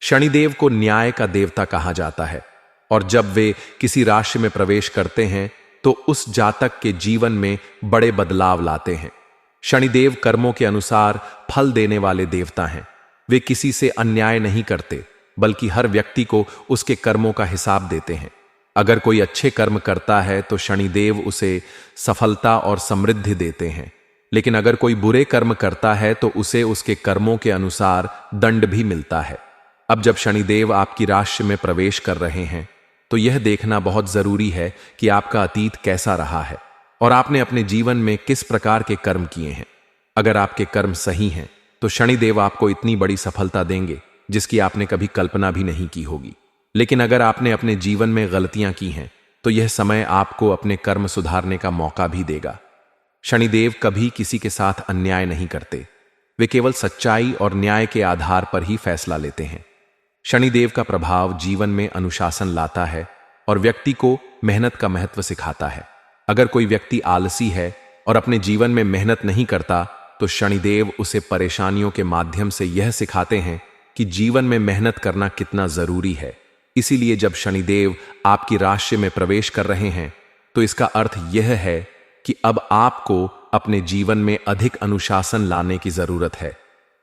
शनिदेव को न्याय का देवता कहा जाता है और जब वे किसी राशि में प्रवेश करते हैं तो उस जातक के जीवन में बड़े बदलाव लाते हैं। शनिदेव कर्मों के अनुसार फल देने वाले देवता हैं। वे किसी से अन्याय नहीं करते बल्कि हर व्यक्ति को उसके कर्मों का हिसाब देते हैं। अगर कोई अच्छे कर्म करता है तो शनिदेव उसे सफलता और समृद्धि देते हैं, लेकिन अगर कोई बुरे कर्म करता है तो उसे उसके कर्मों के अनुसार दंड भी मिलता है। अब जब शनिदेव आपकी राशि में प्रवेश कर रहे हैं तो यह देखना बहुत जरूरी है कि आपका अतीत कैसा रहा है और आपने अपने जीवन में किस प्रकार के कर्म किए हैं। अगर आपके कर्म सही हैं तो शनिदेव आपको इतनी बड़ी सफलता देंगे जिसकी आपने कभी कल्पना भी नहीं की होगी। लेकिन अगर आपने अपने जीवन में गलतियां की हैं तो यह समय आपको अपने कर्म सुधारने का मौका भी देगा। शनिदेव कभी किसी के साथ अन्याय नहीं करते, वे केवल सच्चाई और न्याय के आधार पर ही फैसला लेते हैं। शनिदेव का प्रभाव जीवन में अनुशासन लाता है और व्यक्ति को मेहनत का महत्व सिखाता है। अगर कोई व्यक्ति आलसी है और अपने जीवन में मेहनत नहीं करता तो शनिदेव उसे परेशानियों के माध्यम से यह सिखाते हैं कि जीवन में मेहनत करना कितना जरूरी है। इसीलिए जब शनिदेव आपकी राशि में प्रवेश कर रहे हैं तो इसका अर्थ यह है कि अब आपको अपने जीवन में अधिक अनुशासन लाने की जरूरत है।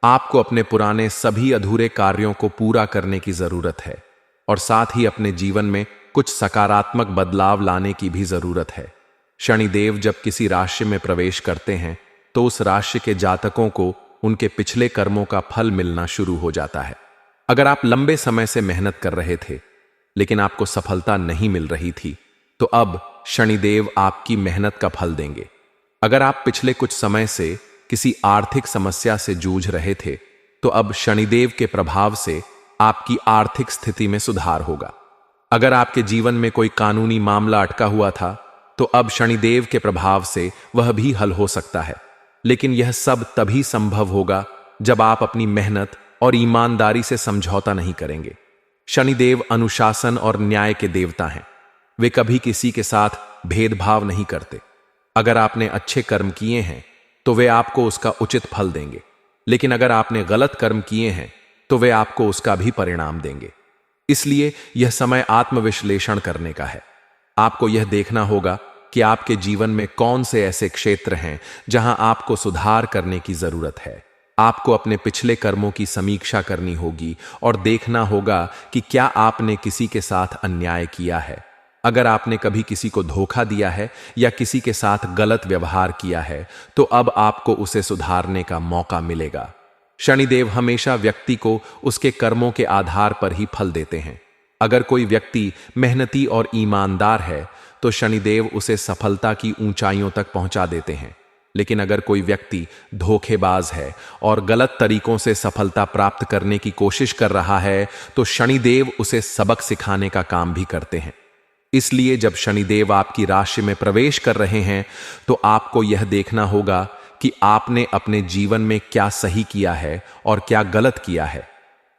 आपको अपने पुराने सभी अधूरे कार्यों को पूरा करने की जरूरत है और साथ ही अपने जीवन में कुछ सकारात्मक बदलाव लाने की भी जरूरत है। शनिदेव जब किसी राशि में प्रवेश करते हैं तो उस राशि के जातकों को उनके पिछले कर्मों का फल मिलना शुरू हो जाता है। अगर आप लंबे समय से मेहनत कर रहे थे लेकिन आपको सफलता नहीं मिल रही थी तो अब शनिदेव आपकी मेहनत का फल देंगे। अगर आप पिछले कुछ समय से किसी आर्थिक समस्या से जूझ रहे थे तो अब शनिदेव के प्रभाव से आपकी आर्थिक स्थिति में सुधार होगा। अगर आपके जीवन में कोई कानूनी मामला अटका हुआ था तो अब शनिदेव के प्रभाव से वह भी हल हो सकता है। लेकिन यह सब तभी संभव होगा जब आप अपनी मेहनत और ईमानदारी से समझौता नहीं करेंगे। शनिदेव अनुशासन और न्याय के देवता हैं। वे कभी किसी के साथ भेदभाव नहीं करते। अगर आपने अच्छे कर्म किए हैं तो वे आपको उसका उचित फल देंगे, लेकिन अगर आपने गलत कर्म किए हैं तो वे आपको उसका भी परिणाम देंगे। इसलिए यह समय आत्मविश्लेषण करने का है। आपको यह देखना होगा कि आपके जीवन में कौन से ऐसे क्षेत्र हैं जहां आपको सुधार करने की जरूरत है। आपको अपने पिछले कर्मों की समीक्षा करनी होगी और देखना होगा कि क्या आपने किसी के साथ अन्याय किया है। अगर आपने कभी किसी को धोखा दिया है या किसी के साथ गलत व्यवहार किया है तो अब आपको उसे सुधारने का मौका मिलेगा। शनिदेव हमेशा व्यक्ति को उसके कर्मों के आधार पर ही फल देते हैं। अगर कोई व्यक्ति मेहनती और ईमानदार है तो शनिदेव उसे सफलता की ऊंचाइयों तक पहुंचा देते हैं। लेकिन अगर कोई व्यक्ति धोखेबाज है और गलत तरीकों से सफलता प्राप्त करने की कोशिश कर रहा है तो शनिदेव उसे सबक सिखाने का काम भी करते हैं। इसलिए जब शनिदेव आपकी राशि में प्रवेश कर रहे हैं तो आपको यह देखना होगा कि आपने अपने जीवन में क्या सही किया है और क्या गलत किया है।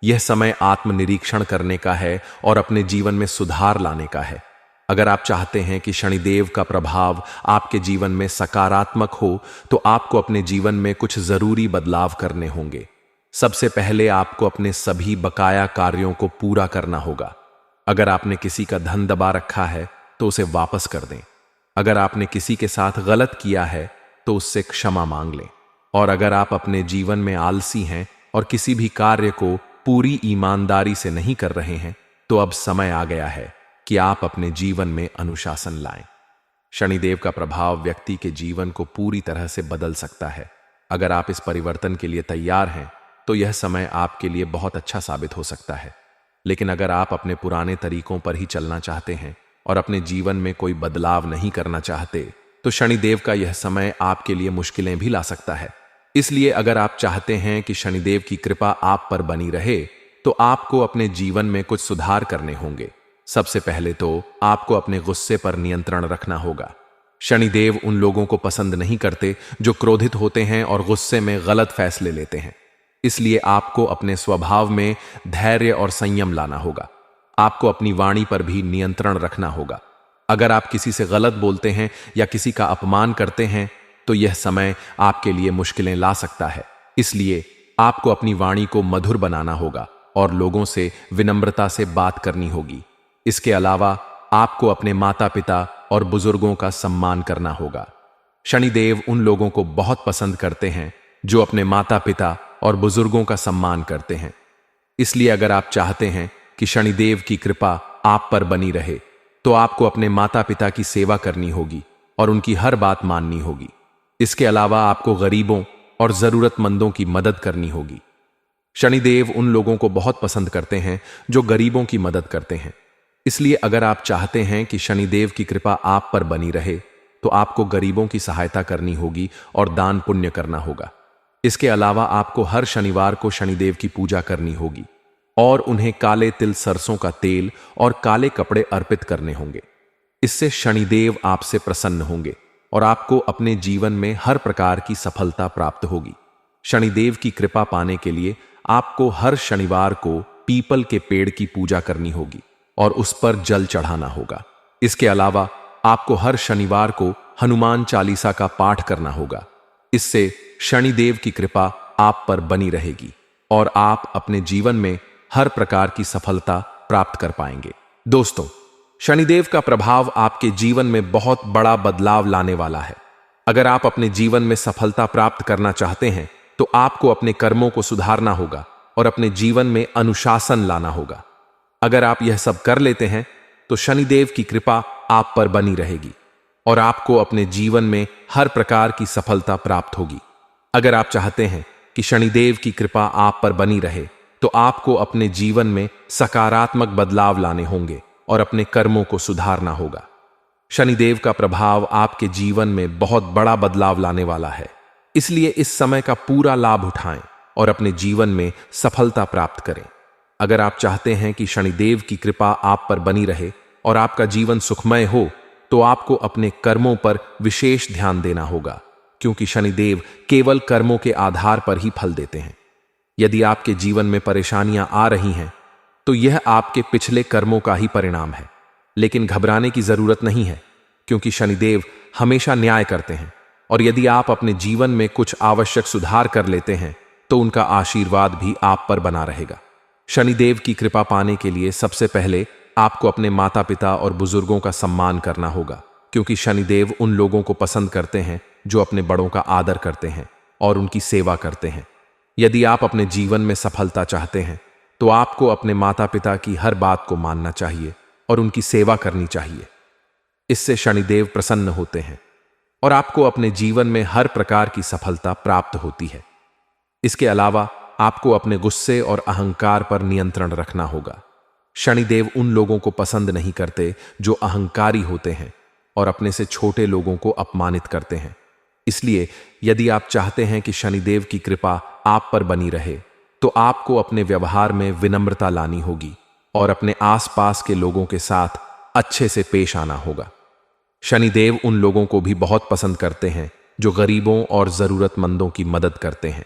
यह समय आत्मनिरीक्षण करने का है और अपने जीवन में सुधार लाने का है। अगर आप चाहते हैं कि शनिदेव का प्रभाव आपके जीवन में सकारात्मक हो तो आपको अपने जीवन में कुछ जरूरी बदलाव करने होंगे। सबसे पहले आपको अपने सभी बकाया कार्यों को पूरा करना होगा। अगर आपने किसी का धन दबा रखा है तो उसे वापस कर दें। अगर आपने किसी के साथ गलत किया है तो उससे क्षमा मांग लें। और अगर आप अपने जीवन में आलसी हैं और किसी भी कार्य को पूरी ईमानदारी से नहीं कर रहे हैं तो अब समय आ गया है कि आप अपने जीवन में अनुशासन लाएं। शनिदेव का प्रभाव व्यक्ति के जीवन को पूरी तरह से बदल सकता है। अगर आप इस परिवर्तन के लिए तैयार हैं तो यह समय आपके लिए बहुत अच्छा साबित हो सकता है। लेकिन अगर आप अपने पुराने तरीकों पर ही चलना चाहते हैं और अपने जीवन में कोई बदलाव नहीं करना चाहते तो शनिदेव का यह समय आपके लिए मुश्किलें भी ला सकता है। इसलिए अगर आप चाहते हैं कि शनिदेव की कृपा आप पर बनी रहे तो आपको अपने जीवन में कुछ सुधार करने होंगे। सबसे पहले तो आपको अपने गुस्से पर नियंत्रण रखना होगा। शनिदेव उन लोगों को पसंद नहीं करते जो क्रोधित होते हैं और गुस्से में गलत फैसले लेते हैं। इसलिए आपको अपने स्वभाव में धैर्य और संयम लाना होगा। आपको अपनी वाणी पर भी नियंत्रण रखना होगा। अगर आप किसी से गलत बोलते हैं या किसी का अपमान करते हैं तो यह समय आपके लिए मुश्किलें ला सकता है। इसलिए आपको अपनी वाणी को मधुर बनाना होगा और लोगों से विनम्रता से बात करनी होगी। इसके अलावा आपको अपने माता पिता और बुजुर्गों का सम्मान करना होगा। शनिदेव उन लोगों को बहुत पसंद करते हैं जो अपने माता पिता और बुजुर्गों का सम्मान करते हैं। इसलिए अगर आप चाहते हैं कि शनिदेव की कृपा आप पर बनी रहे, तो आपको अपने माता पिता की सेवा करनी होगी और उनकी हर बात माननी होगी। इसके अलावा आपको गरीबों और जरूरतमंदों की मदद करनी होगी। शनिदेव उन लोगों को बहुत पसंद करते हैं जो गरीबों की मदद करते हैं। इसलिए अगर आप चाहते हैं कि शनिदेव की कृपा आप पर बनी रहे, तो आपको गरीबों की सहायता करनी होगी और दान पुण्य करना होगा। इसके अलावा आपको हर शनिवार को शनिदेव की पूजा करनी होगी और उन्हें काले तिल सरसों का तेल और काले कपड़े अर्पित करने होंगे। इससे शनिदेव आपसे प्रसन्न होंगे और आपको अपने जीवन में हर प्रकार की सफलता प्राप्त होगी। शनिदेव की कृपा पाने के लिए आपको हर शनिवार को पीपल के पेड़ की पूजा करनी होगी और उस पर जल चढ़ाना होगा। इसके अलावा आपको हर शनिवार को हनुमान चालीसा का पाठ करना होगा। इससे शनिदेव की कृपा आप पर बनी रहेगी और आप अपने जीवन में हर प्रकार की सफलता प्राप्त कर पाएंगे। दोस्तों, शनिदेव का प्रभाव आपके जीवन में बहुत बड़ा बदलाव लाने वाला है। अगर आप अपने जीवन में सफलता प्राप्त करना चाहते हैं, तो आपको अपने कर्मों को सुधारना होगा और अपने जीवन में अनुशासन लाना होगा। अगर आप यह सब कर लेते हैं, तो शनिदेव की कृपा आप पर बनी रहेगी और आपको अपने जीवन में हर प्रकार की सफलता प्राप्त होगी। अगर आप चाहते हैं कि शनिदेव की कृपा आप पर बनी रहे, तो आपको अपने जीवन में सकारात्मक बदलाव लाने होंगे और अपने कर्मों को सुधारना होगा। शनिदेव का प्रभाव आपके जीवन में बहुत बड़ा बदलाव लाने वाला है। इसलिए इस समय का पूरा लाभ उठाएं और अपने जीवन में सफलता प्राप्त करें। अगर आप चाहते हैं कि शनिदेव की कृपा आप पर बनी रहे और आपका जीवन सुखमय हो, तो आपको अपने कर्मों पर विशेष ध्यान देना होगा, क्योंकि शनिदेव केवल कर्मों के आधार पर ही फल देते हैं। यदि आपके जीवन में परेशानियां आ रही हैं, तो यह आपके पिछले कर्मों का ही परिणाम है। लेकिन घबराने की जरूरत नहीं है, क्योंकि शनिदेव हमेशा न्याय करते हैं और यदि आप अपने जीवन में कुछ आवश्यक सुधार कर लेते हैं, तो उनका आशीर्वाद भी आप पर बना रहेगा। शनिदेव की कृपा पाने के लिए सबसे पहले आपको अपने माता पिता और बुजुर्गों का सम्मान करना होगा, क्योंकि शनिदेव उन लोगों को पसंद करते हैं जो अपने बड़ों का आदर करते हैं और उनकी सेवा करते हैं। यदि आप अपने जीवन में सफलता चाहते हैं, तो आपको अपने माता पिता की हर बात को मानना चाहिए और उनकी सेवा करनी चाहिए। इससे शनिदेव प्रसन्न होते हैं और आपको अपने जीवन में हर प्रकार की सफलता प्राप्त होती है। इसके अलावा आपको अपने गुस्से और अहंकार पर नियंत्रण रखना होगा। शनिदेव उन लोगों को पसंद नहीं करते जो अहंकारी होते हैं और अपने से छोटे लोगों को अपमानित करते हैं। इसलिए यदि आप चाहते हैं कि शनिदेव की कृपा आप पर बनी रहे, तो आपको अपने व्यवहार में विनम्रता लानी होगी और अपने आसपास के लोगों के साथ अच्छे से पेश आना होगा। शनिदेव उन लोगों को भी बहुत पसंद करते हैं जो गरीबों और जरूरतमंदों की मदद करते हैं।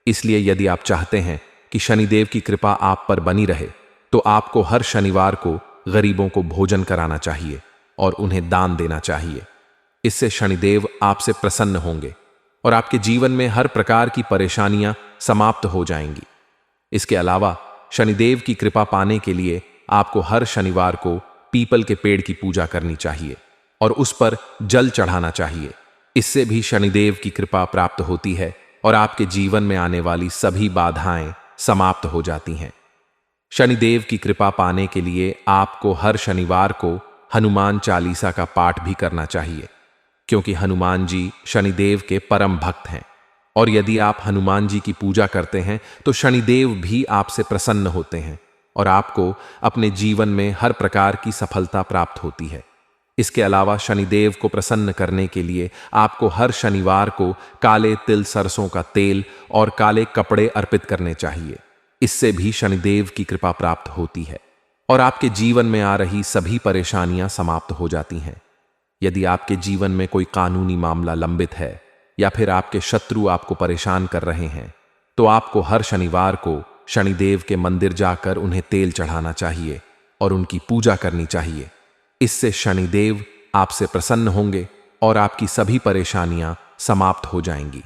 इसलिए यदि आप चाहते हैं कि शनिदेव की कृपा आप पर बनी रहे, तो आपको हर शनिवार को गरीबों को भोजन कराना चाहिए और उन्हें दान देना चाहिए। इससे शनिदेव आपसे प्रसन्न होंगे और आपके जीवन में हर प्रकार की परेशानियां समाप्त हो जाएंगी। इसके अलावा शनिदेव की कृपा पाने के लिए आपको हर शनिवार को पीपल के पेड़ की पूजा करनी चाहिए और उस पर जल चढ़ाना चाहिए। इससे भी शनिदेव की कृपा प्राप्त होती है और आपके जीवन में आने वाली सभी बाधाएं समाप्त हो जाती हैं। शनिदेव की कृपा पाने के लिए आपको हर शनिवार को हनुमान चालीसा का पाठ भी करना चाहिए, क्योंकि हनुमान जी शनिदेव के परम भक्त हैं और यदि आप हनुमान जी की पूजा करते हैं, तो शनिदेव भी आपसे प्रसन्न होते हैं और आपको अपने जीवन में हर प्रकार की सफलता प्राप्त होती है। इसके अलावा शनिदेव को प्रसन्न करने के लिए आपको हर शनिवार को काले तिल सरसों का तेल और काले कपड़े अर्पित करने चाहिए। इससे भी शनिदेव की कृपा प्राप्त होती है और आपके जीवन में आ रही सभी परेशानियां समाप्त हो जाती हैं। यदि आपके जीवन में कोई कानूनी मामला लंबित है या फिर आपके शत्रु आपको परेशान कर रहे हैं, तो आपको हर शनिवार को शनिदेव के मंदिर जाकर उन्हें तेल चढ़ाना चाहिए और उनकी पूजा करनी चाहिए। इससे शनिदेव आपसे प्रसन्न होंगे और आपकी सभी परेशानियां समाप्त हो जाएंगी।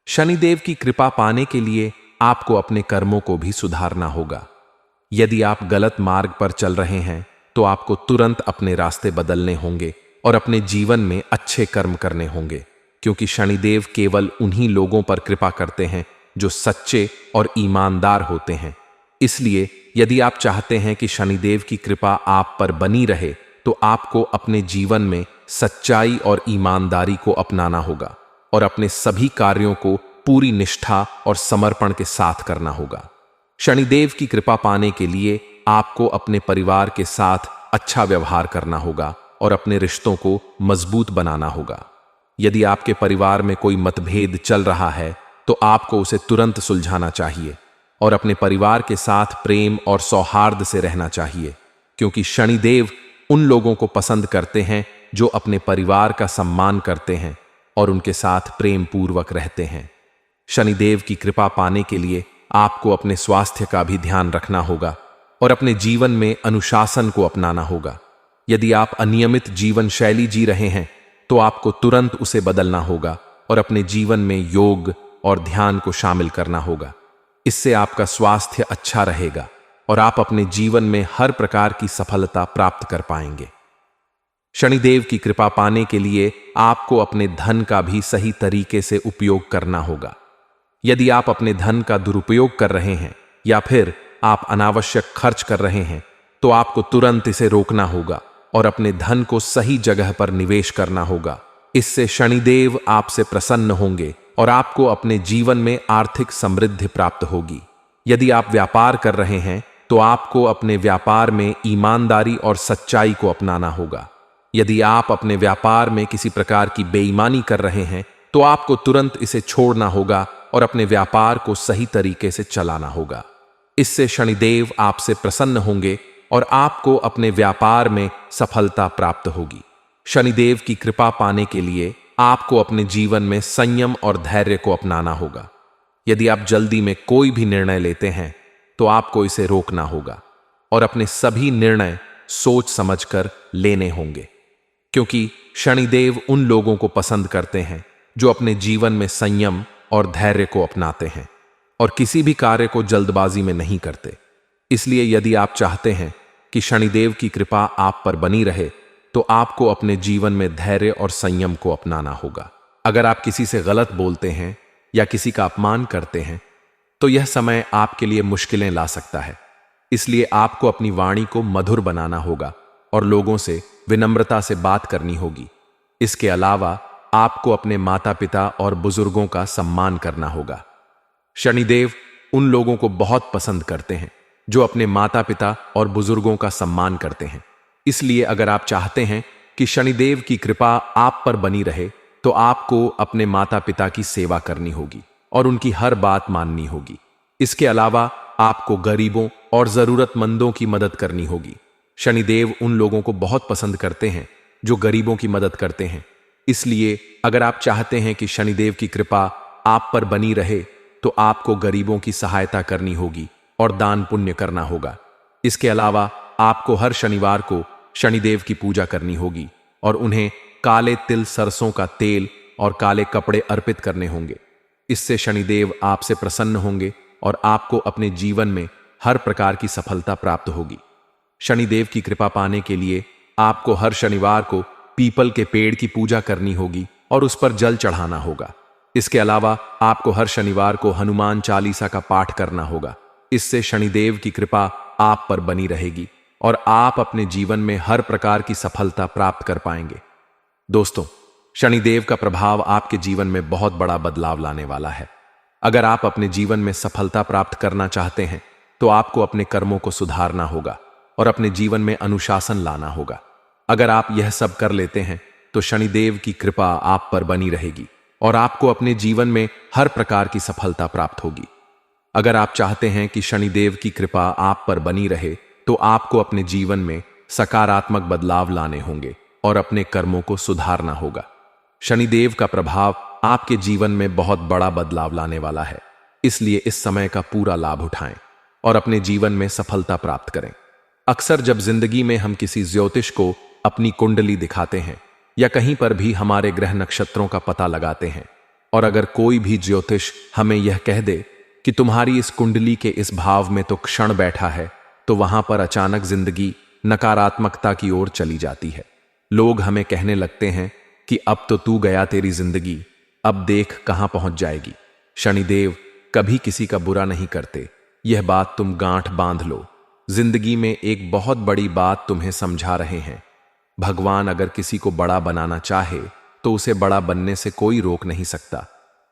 शनिदेव की कृपा पाने के लिए आपको अपने कर्मों को भी सुधारना होगा, यदि आप गलत मार्ग पर चल रहे हैं तो आपको तुरंत अपने रास्ते बदलने होंगे और अपने जीवन में अच्छे कर्म करने होंगे, क्योंकि शनिदेव केवल उन्हीं लोगों पर कृपा करते हैं जो सच्चे और ईमानदार होते हैं। इसलिए यदि आप चाहते हैं कि शनिदेव की कृपा आप पर बनी रहे तो आपको अपने जीवन में सच्चाई और ईमानदारी को अपनाना होगा और अपने सभी कार्यों को पूरी निष्ठा और समर्पण के साथ करना होगा। शनिदेव की कृपा पाने के लिए आपको अपने परिवार के साथ अच्छा व्यवहार करना होगा और अपने रिश्तों को मजबूत बनाना होगा। यदि आपके परिवार में कोई मतभेद चल रहा है तो आपको उसे तुरंत सुलझाना चाहिए और अपने परिवार के साथ प्रेम और सौहार्द से रहना चाहिए, क्योंकि शनिदेव उन लोगों को पसंद करते हैं जो अपने परिवार का सम्मान करते हैं और उनके साथ प्रेम पूर्वक रहते हैं। शनिदेव की कृपा पाने के लिए आपको अपने स्वास्थ्य का भी ध्यान रखना होगा और अपने जीवन में अनुशासन को अपनाना होगा। यदि आप अनियमित जीवन शैली जी रहे हैं तो आपको तुरंत उसे बदलना होगा और अपने जीवन में योग और ध्यान को शामिल करना होगा। इससे आपका स्वास्थ्य अच्छा रहेगा और आप अपने जीवन में हर प्रकार की सफलता प्राप्त कर पाएंगे। शनिदेव की कृपा पाने के लिए आपको अपने धन का भी सही तरीके से उपयोग करना होगा। यदि आप अपने धन का दुरुपयोग कर रहे हैं या फिर आप अनावश्यक खर्च कर रहे हैं तो आपको तुरंत इसे रोकना होगा और अपने धन को सही जगह पर निवेश करना होगा। इससे शनिदेव आपसे प्रसन्न होंगे और आपको अपने जीवन में आर्थिक समृद्धि प्राप्त होगी। यदि आप व्यापार कर रहे हैं तो आपको अपने व्यापार में ईमानदारी और सच्चाई को अपनाना होगा। यदि आप अपने व्यापार में किसी प्रकार की बेईमानी कर रहे हैं तो आपको तुरंत इसे छोड़ना होगा और अपने व्यापार को सही तरीके से चलाना होगा। इससे शनिदेव आपसे प्रसन्न होंगे और आपको अपने व्यापार में सफलता प्राप्त होगी। शनिदेव की कृपा पाने के लिए आपको अपने जीवन में संयम और धैर्य को अपनाना होगा। यदि आप जल्दी में कोई भी निर्णय लेते हैं तो आपको इसे रोकना होगा और अपने सभी निर्णय सोच समझकर लेने होंगे, क्योंकि शनिदेव उन लोगों को पसंद करते हैं जो अपने जीवन में संयम और धैर्य को अपनाते हैं और किसी भी कार्य को जल्दबाजी में नहीं करते। इसलिए यदि आप चाहते हैं कि शनिदेव की कृपा आप पर बनी रहे तो आपको अपने जीवन में धैर्य और संयम को अपनाना होगा। अगर आप किसी से गलत बोलते हैं या किसी का अपमान करते हैं तो यह समय आपके लिए मुश्किलें ला सकता है। इसलिए आपको अपनी वाणी को मधुर बनाना होगा और लोगों से विनम्रता से बात करनी होगी। इसके अलावा आपको अपने माता पिता और बुजुर्गों का सम्मान करना होगा। शनिदेव उन लोगों को बहुत पसंद करते हैं जो अपने माता पिता और बुजुर्गों का सम्मान करते हैं। इसलिए अगर आप चाहते हैं कि शनिदेव की कृपा आप पर बनी रहे तो आपको अपने माता पिता की सेवा करनी होगी और उनकी हर बात माननी होगी। इसके अलावा आपको गरीबों और जरूरतमंदों की मदद करनी होगी। शनिदेव उन लोगों को बहुत पसंद करते हैं जो गरीबों की मदद करते हैं। इसलिए अगर आप चाहते हैं कि शनिदेव की कृपा आप पर बनी रहे तो आपको गरीबों की सहायता करनी होगी और दान पुण्य करना होगा। इसके अलावा आपको हर शनिवार को शनिदेव की पूजा करनी होगी और उन्हें काले तिल, सरसों का तेल और काले कपड़े अर्पित करने होंगे। इससे शनिदेव आपसे प्रसन्न होंगे और आपको अपने जीवन में हर प्रकार की सफलता प्राप्त होगी। शनिदेव की कृपा पाने के लिए आपको हर शनिवार को पीपल के पेड़ की पूजा करनी होगी और उस पर जल चढ़ाना होगा। इसके अलावा आपको हर शनिवार को हनुमान चालीसा का पाठ करना होगा। इससे शनिदेव की कृपा आप पर बनी रहेगी और आप अपने जीवन में हर प्रकार की सफलता प्राप्त कर पाएंगे। दोस्तों, शनिदेव का प्रभाव आपके जीवन में बहुत बड़ा बदलाव लाने वाला है। अगर आप अपने जीवन में सफलता प्राप्त करना चाहते हैं तो आपको अपने कर्मों को सुधारना होगा और अपने जीवन में अनुशासन लाना होगा। अगर आप यह सब कर लेते हैं तो शनिदेव की कृपा आप पर बनी रहेगी और आपको अपने जीवन में हर प्रकार की सफलता प्राप्त होगी। अगर आप चाहते हैं कि शनिदेव की कृपा आप पर बनी रहे तो आपको अपने जीवन में सकारात्मक बदलाव लाने होंगे और अपने कर्मों को सुधारना होगा। शनिदेव का प्रभाव आपके जीवन में बहुत बड़ा बदलाव लाने वाला है। इसलिए इस समय का पूरा लाभ उठाएं और अपने जीवन में सफलता प्राप्त करें। अक्सर जब जिंदगी में हम किसी ज्योतिष को अपनी कुंडली दिखाते हैं या कहीं पर भी हमारे ग्रह नक्षत्रों का पता लगाते हैं और अगर कोई भी ज्योतिष हमें यह कह दे कि तुम्हारी इस कुंडली के इस भाव में तो क्षण बैठा है, तो वहां पर अचानक जिंदगी नकारात्मकता की ओर चली जाती है। लोग हमें कहने लगते हैं कि अब तो तू गया तेरी जिंदगी, अब देख कहां पहुंच जाएगी। शनिदेव कभी किसी का बुरा नहीं करते, यह बात तुम गांठ बांध लो। जिंदगी में एक बहुत बड़ी बात तुम्हें समझा रहे हैं। भगवान अगर किसी को बड़ा बनाना चाहे तो उसे बड़ा बनने से कोई रोक नहीं सकता,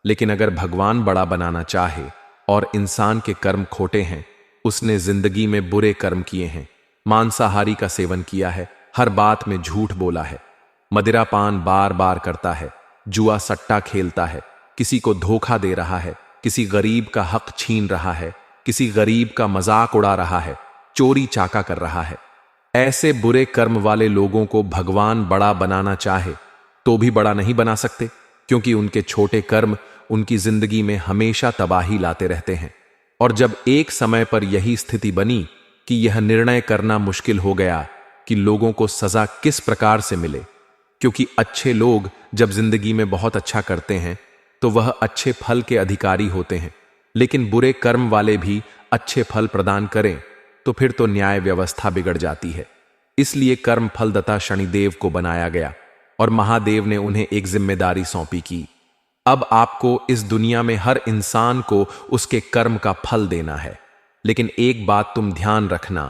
लेकिन अगर भगवान बड़ा बनाना चाहे और इंसान के कर्म खोटे हैं, उसने जिंदगी में बुरे कर्म किए हैं, मांसाहारी का सेवन किया है, हर बात में झूठ बोला है, मदिरापान बार बार करता है, जुआ सट्टा खेलता है, किसी को धोखा दे रहा है, किसी गरीब का हक छीन रहा है, किसी गरीब का मजाक उड़ा रहा है, चोरी चाका कर रहा है, ऐसे बुरे कर्म वाले लोगों को भगवान बड़ा बनाना चाहे तो भी बड़ा नहीं बना सकते, क्योंकि उनके छोटे कर्म उनकी जिंदगी में हमेशा तबाही लाते रहते हैं। और जब एक समय पर यही स्थिति बनी कि यह निर्णय करना मुश्किल हो गया कि लोगों को सजा किस प्रकार से मिले, क्योंकि अच्छे लोग जब जिंदगी में बहुत अच्छा करते हैं तो वह अच्छे फल के अधिकारी होते हैं, लेकिन बुरे कर्म वाले भी अच्छे फल प्रदान करें तो फिर तो न्याय व्यवस्था बिगड़ जाती है। इसलिए कर्म फलदाता शनिदेव को बनाया गया और महादेव ने उन्हें एक जिम्मेदारी सौंपी कि अब आपको इस दुनिया में हर इंसान को उसके कर्म का फल देना है। लेकिन एक बात तुम ध्यान रखना,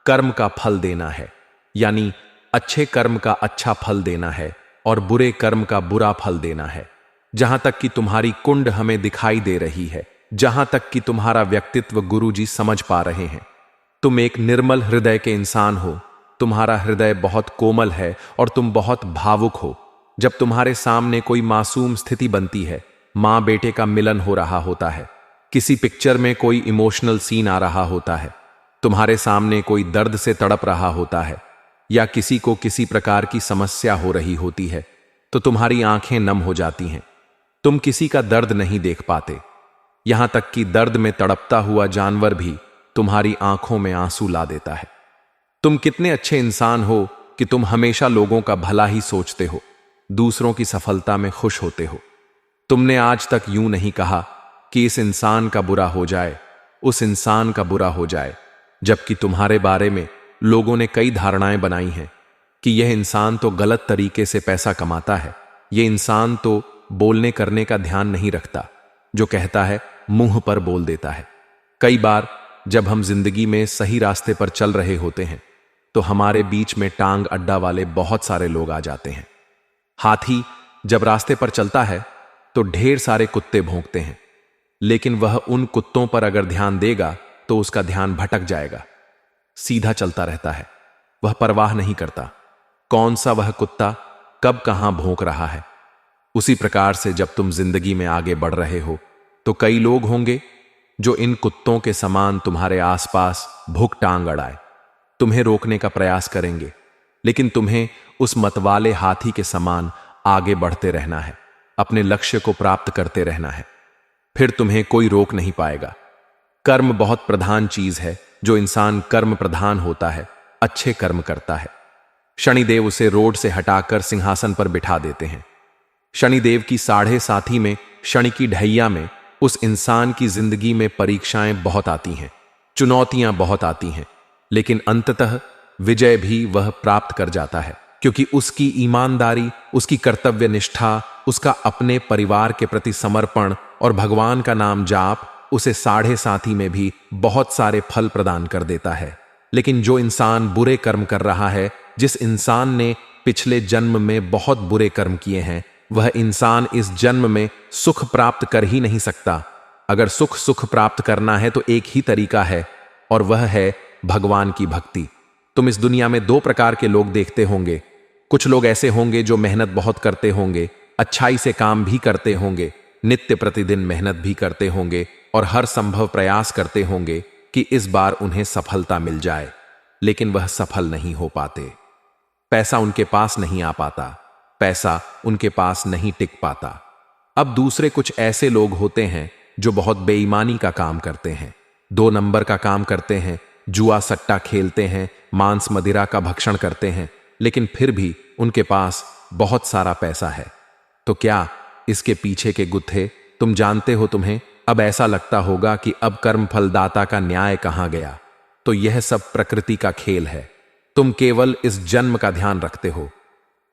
कर्म का फल देना है, यानी अच्छे कर्म का अच्छा फल देना है और बुरे कर्म का बुरा फल देना है। जहां तक कि तुम्हारी कुंड हमें दिखाई दे रही है, जहां तक कि तुम्हारा व्यक्तित्व गुरुजी समझ पा रहे हैं, तुम एक निर्मल हृदय के इंसान हो, तुम्हारा हृदय बहुत कोमल है और तुम बहुत भावुक हो। जब तुम्हारे सामने कोई मासूम स्थिति बनती है, माँ बेटे का मिलन हो रहा होता है, किसी पिक्चर में कोई इमोशनल सीन आ रहा होता है, तुम्हारे सामने कोई दर्द से तड़प रहा होता है, या किसी को किसी प्रकार की समस्या हो रही होती है, तो तुम्हारी आंखें नम हो जाती हैं। तुम किसी का दर्द नहीं देख पाते, यहां तक कि दर्द में तड़पता हुआ जानवर भी तुम्हारी आंखों में आंसू ला देता है। तुम कितने अच्छे इंसान हो कि तुम हमेशा लोगों का भला ही सोचते हो, दूसरों की सफलता में खुश होते हो। तुमने आज तक यूं नहीं कहा कि इस इंसान का बुरा हो जाए, उस इंसान का बुरा हो जाए, जबकि तुम्हारे बारे में लोगों ने कई धारणाएं बनाई हैं कि यह इंसान तो गलत तरीके से पैसा कमाता है, यह इंसान तो बोलने करने का ध्यान नहीं रखता, जो कहता है मुंह पर बोल देता है। कई बार जब हम जिंदगी में सही रास्ते पर चल रहे होते हैं तो हमारे बीच में टांग अड्डा वाले बहुत सारे लोग आ जाते हैं। हाथी जब रास्ते पर चलता है तो ढेर सारे कुत्ते भौंकते हैं, लेकिन वह उन कुत्तों पर अगर ध्यान देगा तो उसका ध्यान भटक जाएगा, सीधा चलता रहता है, वह परवाह नहीं करता कौन सा वह कुत्ता कब कहां भौंक रहा है। उसी प्रकार से जब तुम जिंदगी में आगे बढ़ रहे हो तो कई लोग होंगे जो इन कुत्तों के समान तुम्हारे आसपास भूख टांग अड़ाए, तुम्हें रोकने का प्रयास करेंगे, लेकिन तुम्हें उस मतवाले हाथी के समान आगे बढ़ते रहना है, अपने लक्ष्य को प्राप्त करते रहना है, फिर तुम्हें कोई रोक नहीं पाएगा। कर्म बहुत प्रधान चीज है, जो इंसान कर्म प्रधान होता है, अच्छे कर्म करता है, शनिदेव उसे रोड से हटाकर सिंहासन पर बिठा देते हैं। शनिदेव की 7.5 में, शनि की ढैया में उस इंसान की जिंदगी में परीक्षाएं बहुत आती हैं, चुनौतियां बहुत आती हैं, लेकिन अंततः विजय भी वह प्राप्त कर जाता है, क्योंकि उसकी ईमानदारी, उसकी कर्तव्य निष्ठा, उसका अपने परिवार के प्रति समर्पण और भगवान का नाम जाप उसे 7.5 में भी बहुत सारे फल प्रदान कर देता है। लेकिन जो इंसान बुरे कर्म कर रहा है, जिस इंसान ने पिछले जन्म में बहुत बुरे कर्म किए हैं, वह इंसान इस जन्म में सुख प्राप्त कर ही नहीं सकता। अगर सुख प्राप्त करना है तो एक ही तरीका है, और वह है भगवान की भक्ति। तुम इस दुनिया में 2 प्रकार के लोग देखते होंगे। कुछ लोग ऐसे होंगे जो मेहनत बहुत करते होंगे, अच्छाई से काम भी करते होंगे, नित्य प्रतिदिन मेहनत भी करते होंगे और हर संभव प्रयास करते होंगे कि इस बार उन्हें सफलता मिल जाए, लेकिन वह सफल नहीं हो पाते। पैसा उनके पास नहीं आ पाता, पैसा उनके पास नहीं टिक पाता। अब दूसरे कुछ ऐसे लोग होते हैं जो बहुत बेईमानी का काम करते हैं, 2 नंबर का काम करते हैं, जुआ सट्टा खेलते हैं, मांस मदिरा का भक्षण करते हैं, लेकिन फिर भी उनके पास बहुत सारा पैसा है। तो क्या इसके पीछे के गुत्थे तुम जानते हो? तुम्हें अब ऐसा लगता होगा कि अब कर्म फलदाता का न्याय कहां गया, तो यह सब प्रकृति का खेल है। तुम केवल इस जन्म का ध्यान रखते हो।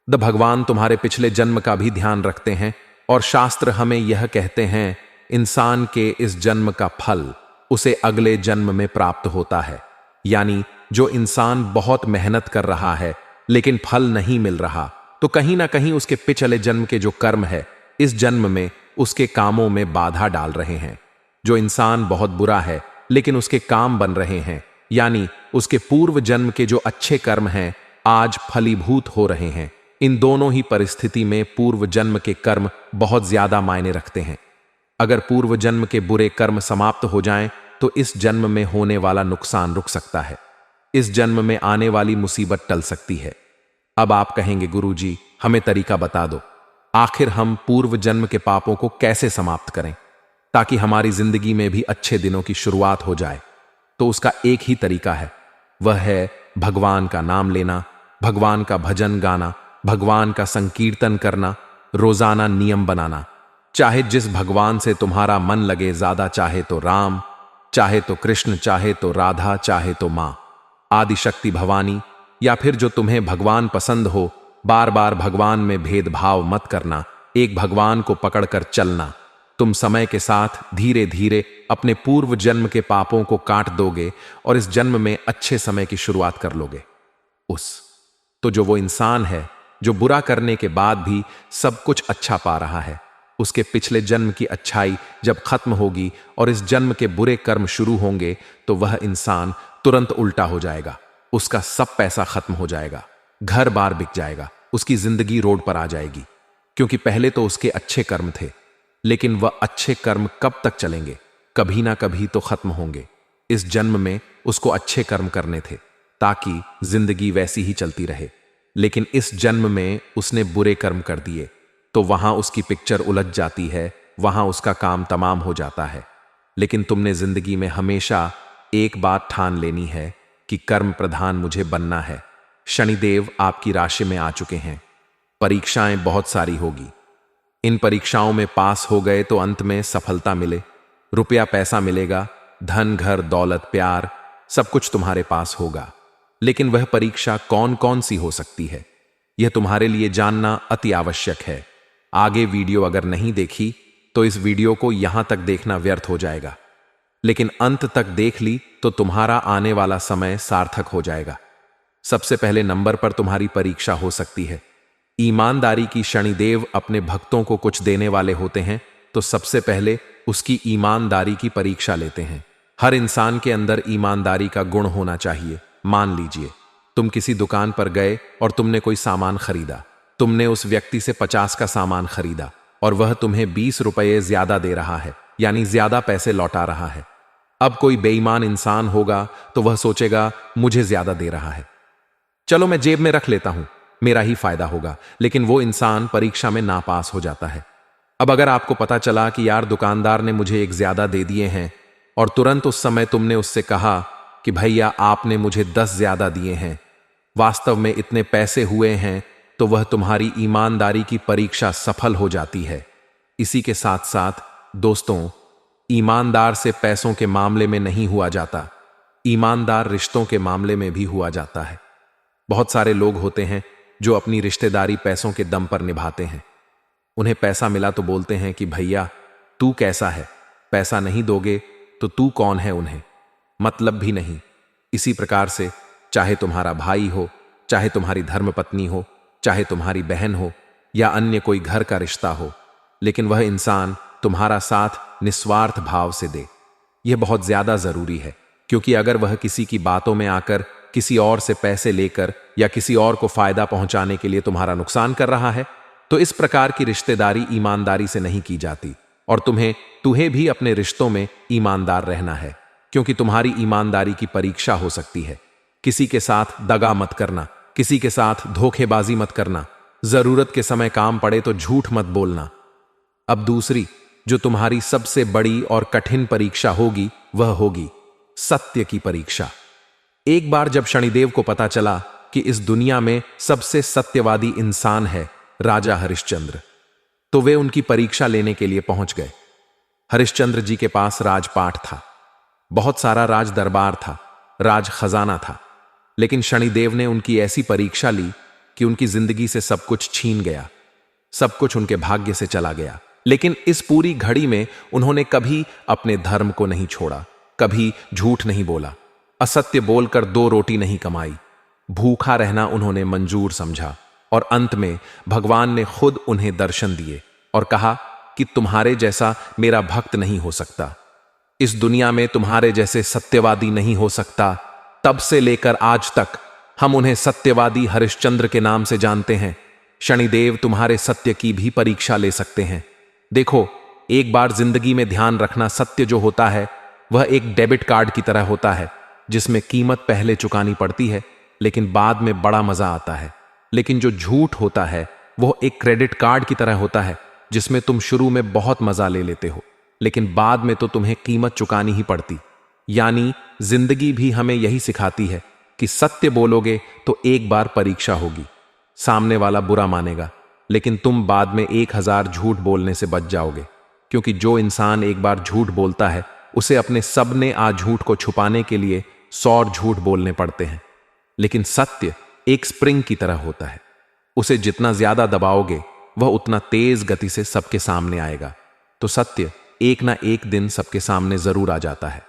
भगवान तुम्हारे पिछले जन्म का भी ध्यान रखते हैं, और शास्त्र हमें यह कहते हैं, इंसान के इस जन्म का फल उसे अगले जन्म में प्राप्त होता है। यानी जो इंसान बहुत मेहनत कर रहा है लेकिन फल नहीं मिल रहा, तो कहीं ना कहीं उसके पिछले जन्म के जो कर्म है इस जन्म में उसके कामों में बाधा डाल रहे हैं। जो इंसान बहुत बुरा है लेकिन उसके काम बन रहे हैं, यानी उसके पूर्व जन्म के जो अच्छे कर्म हैं आज फलीभूत हो रहे हैं। इन दोनों ही परिस्थिति में पूर्व जन्म के कर्म बहुत ज्यादा मायने रखते हैं। अगर पूर्व जन्म के बुरे कर्म समाप्त हो जाएं तो इस जन्म में होने वाला नुकसान रुक सकता है, इस जन्म में आने वाली मुसीबत टल सकती है। अब आप कहेंगे, गुरुजी हमें तरीका बता दो, आखिर हम पूर्व जन्म के पापों को कैसे समाप्त करें ताकि हमारी जिंदगी में भी अच्छे दिनों की शुरुआत हो जाए। तो उसका एक ही तरीका है, वह है भगवान का नाम लेना, भगवान का भजन गाना, भगवान का संकीर्तन करना, रोजाना नियम बनाना। चाहे जिस भगवान से तुम्हारा मन लगे, ज्यादा चाहे तो राम, चाहे तो कृष्ण, चाहे तो राधा, चाहे तो मां आदिशक्ति भवानी, या फिर जो तुम्हें भगवान पसंद हो। बार बार भगवान में भेदभाव मत करना, एक भगवान को पकड़कर चलना। तुम समय के साथ धीरे धीरे अपने पूर्व जन्म के पापों को काट दोगे और इस जन्म में अच्छे समय की शुरुआत कर लोगे। तो जो वो इंसान है जो बुरा करने के बाद भी सब कुछ अच्छा पा रहा है, उसके पिछले जन्म की अच्छाई जब खत्म होगी और इस जन्म के बुरे कर्म शुरू होंगे तो वह इंसान तुरंत उल्टा हो जाएगा। उसका सब पैसा खत्म हो जाएगा, घर बार बिक जाएगा, उसकी जिंदगी रोड पर आ जाएगी। क्योंकि पहले तो उसके अच्छे कर्म थे, लेकिन वह अच्छे कर्म कब तक चलेंगे, कभी ना कभी तो खत्म होंगे। इस जन्म में उसको अच्छे कर्म करने थे ताकि जिंदगी वैसी ही चलती रहे, लेकिन इस जन्म में उसने बुरे कर्म कर दिए तो वहां उसकी पिक्चर उलझ जाती है, वहां उसका काम तमाम हो जाता है। लेकिन तुमने जिंदगी में हमेशा एक बात ठान लेनी है कि कर्म प्रधान मुझे बनना है। शनिदेव आपकी राशि में आ चुके हैं, परीक्षाएं बहुत सारी होगी। इन परीक्षाओं में पास हो गए तो अंत में सफलता मिले, रुपया पैसा मिलेगा, धन घर दौलत प्यार सब कुछ तुम्हारे पास होगा। लेकिन वह परीक्षा कौन कौन सी हो सकती है, यह तुम्हारे लिए जानना अति आवश्यक है। आगे वीडियो अगर नहीं देखी तो इस वीडियो को यहां तक देखना व्यर्थ हो जाएगा, लेकिन अंत तक देख ली तो तुम्हारा आने वाला समय सार्थक हो जाएगा। सबसे पहले नंबर पर तुम्हारी परीक्षा हो सकती है ईमानदारी की। शनिदेव अपने भक्तों को कुछ देने वाले होते हैं, तो सबसे पहले उसकी ईमानदारी की परीक्षा लेते हैं। हर इंसान के अंदर ईमानदारी का गुण होना चाहिए। मान लीजिए तुम किसी दुकान पर गए और तुमने कोई सामान खरीदा, तुमने उस व्यक्ति से 50 का सामान खरीदा और वह तुम्हें 20 रुपये ज्यादा दे रहा है, यानी ज्यादा पैसे लौटा रहा है। अब कोई बेईमान इंसान होगा तो वह सोचेगा मुझे ज्यादा दे रहा है, चलो मैं जेब में रख लेता हूं, मेरा ही फायदा होगा। लेकिन वो इंसान परीक्षा में नापास हो जाता है। अब अगर आपको पता चला कि यार दुकानदार ने मुझे एक ज्यादा दे दिए हैं और तुरंत उस समय तुमने उससे कहा कि भैया आपने मुझे 10 ज्यादा दिए हैं, वास्तव में इतने पैसे हुए हैं, तो वह तुम्हारी ईमानदारी की परीक्षा सफल हो जाती है। इसी के साथ साथ दोस्तों, ईमानदार से पैसों के मामले में नहीं हुआ जाता, ईमानदार रिश्तों के मामले में भी हुआ जाता है। बहुत सारे लोग होते हैं जो अपनी रिश्तेदारी पैसों के दम पर निभाते हैं। उन्हें पैसा मिला तो बोलते हैं कि भैया तू कैसा है, पैसा नहीं दोगे तो तू कौन है, उन्हें मतलब भी नहीं। इसी प्रकार से चाहे तुम्हारा भाई हो, चाहे तुम्हारी धर्मपत्नी हो, चाहे तुम्हारी बहन हो या अन्य कोई घर का रिश्ता हो, लेकिन वह इंसान तुम्हारा साथ निस्वार्थ भाव से दे। यह बहुत ज्यादा जरूरी है, क्योंकि अगर वह किसी की बातों में आकर किसी और से पैसे लेकर या किसी और को फायदा पहुंचाने के लिए तुम्हारा नुकसान कर रहा है, तो इस प्रकार की रिश्तेदारी ईमानदारी से नहीं की जाती। और तुम्हें भी अपने रिश्तों में ईमानदार रहना है, क्योंकि तुम्हारी ईमानदारी की परीक्षा हो सकती है। किसी के साथ दगा मत करना, किसी के साथ धोखेबाजी मत करना, जरूरत के समय काम पड़े तो झूठ मत बोलना। अब दूसरी जो तुम्हारी सबसे बड़ी और कठिन परीक्षा होगी वह होगी सत्य की परीक्षा। एक बार जब शनिदेव को पता चला कि इस दुनिया में सबसे सत्यवादी इंसान है राजा हरिश्चंद्र, तो वे उनकी परीक्षा लेने के लिए पहुंच गए। हरिश्चंद्र जी के पास राजपाट था, बहुत सारा राज दरबार था, राज खजाना था। लेकिन शनिदेव ने उनकी ऐसी परीक्षा ली कि उनकी जिंदगी से सब कुछ छीन गया, सब कुछ उनके भाग्य से चला गया। लेकिन इस पूरी घड़ी में उन्होंने कभी अपने धर्म को नहीं छोड़ा, कभी झूठ नहीं बोला, असत्य बोलकर 2 रोटी नहीं कमाई। भूखा रहना उन्होंने मंजूर समझा और अंत में भगवान ने खुद उन्हें दर्शन दिए और कहा कि तुम्हारे जैसा मेरा भक्त नहीं हो सकता, इस दुनिया में तुम्हारे जैसे सत्यवादी नहीं हो सकता। तब से लेकर आज तक हम उन्हें सत्यवादी हरिश्चंद्र के नाम से जानते हैं। शनिदेव तुम्हारे सत्य की भी परीक्षा ले सकते हैं। देखो, एक बार जिंदगी में ध्यान रखना, सत्य जो होता है वह एक डेबिट कार्ड की तरह होता है जिसमें कीमत पहले चुकानी पड़ती है लेकिन बाद में बड़ा मजा आता है। लेकिन जो झूठ होता है वह एक क्रेडिट कार्ड की तरह होता है जिसमें तुम शुरू में बहुत मजा ले लेते हो लेकिन बाद में तो तुम्हें कीमत चुकानी ही पड़ती। यानी जिंदगी भी हमें यही सिखाती है कि सत्य बोलोगे तो एक बार परीक्षा होगी, सामने वाला बुरा मानेगा लेकिन तुम बाद में 1000 झूठ बोलने से बच जाओगे, क्योंकि जो इंसान एक बार झूठ बोलता है उसे अपने सबने आ झूठ को छुपाने के लिए 100 झूठ बोलने पड़ते हैं। लेकिन सत्य एक स्प्रिंग की तरह होता है, उसे जितना ज्यादा दबाओगे वह उतना तेज गति से सबके सामने आएगा। तो सत्य एक ना एक दिन सबके सामने जरूर आ जाता है।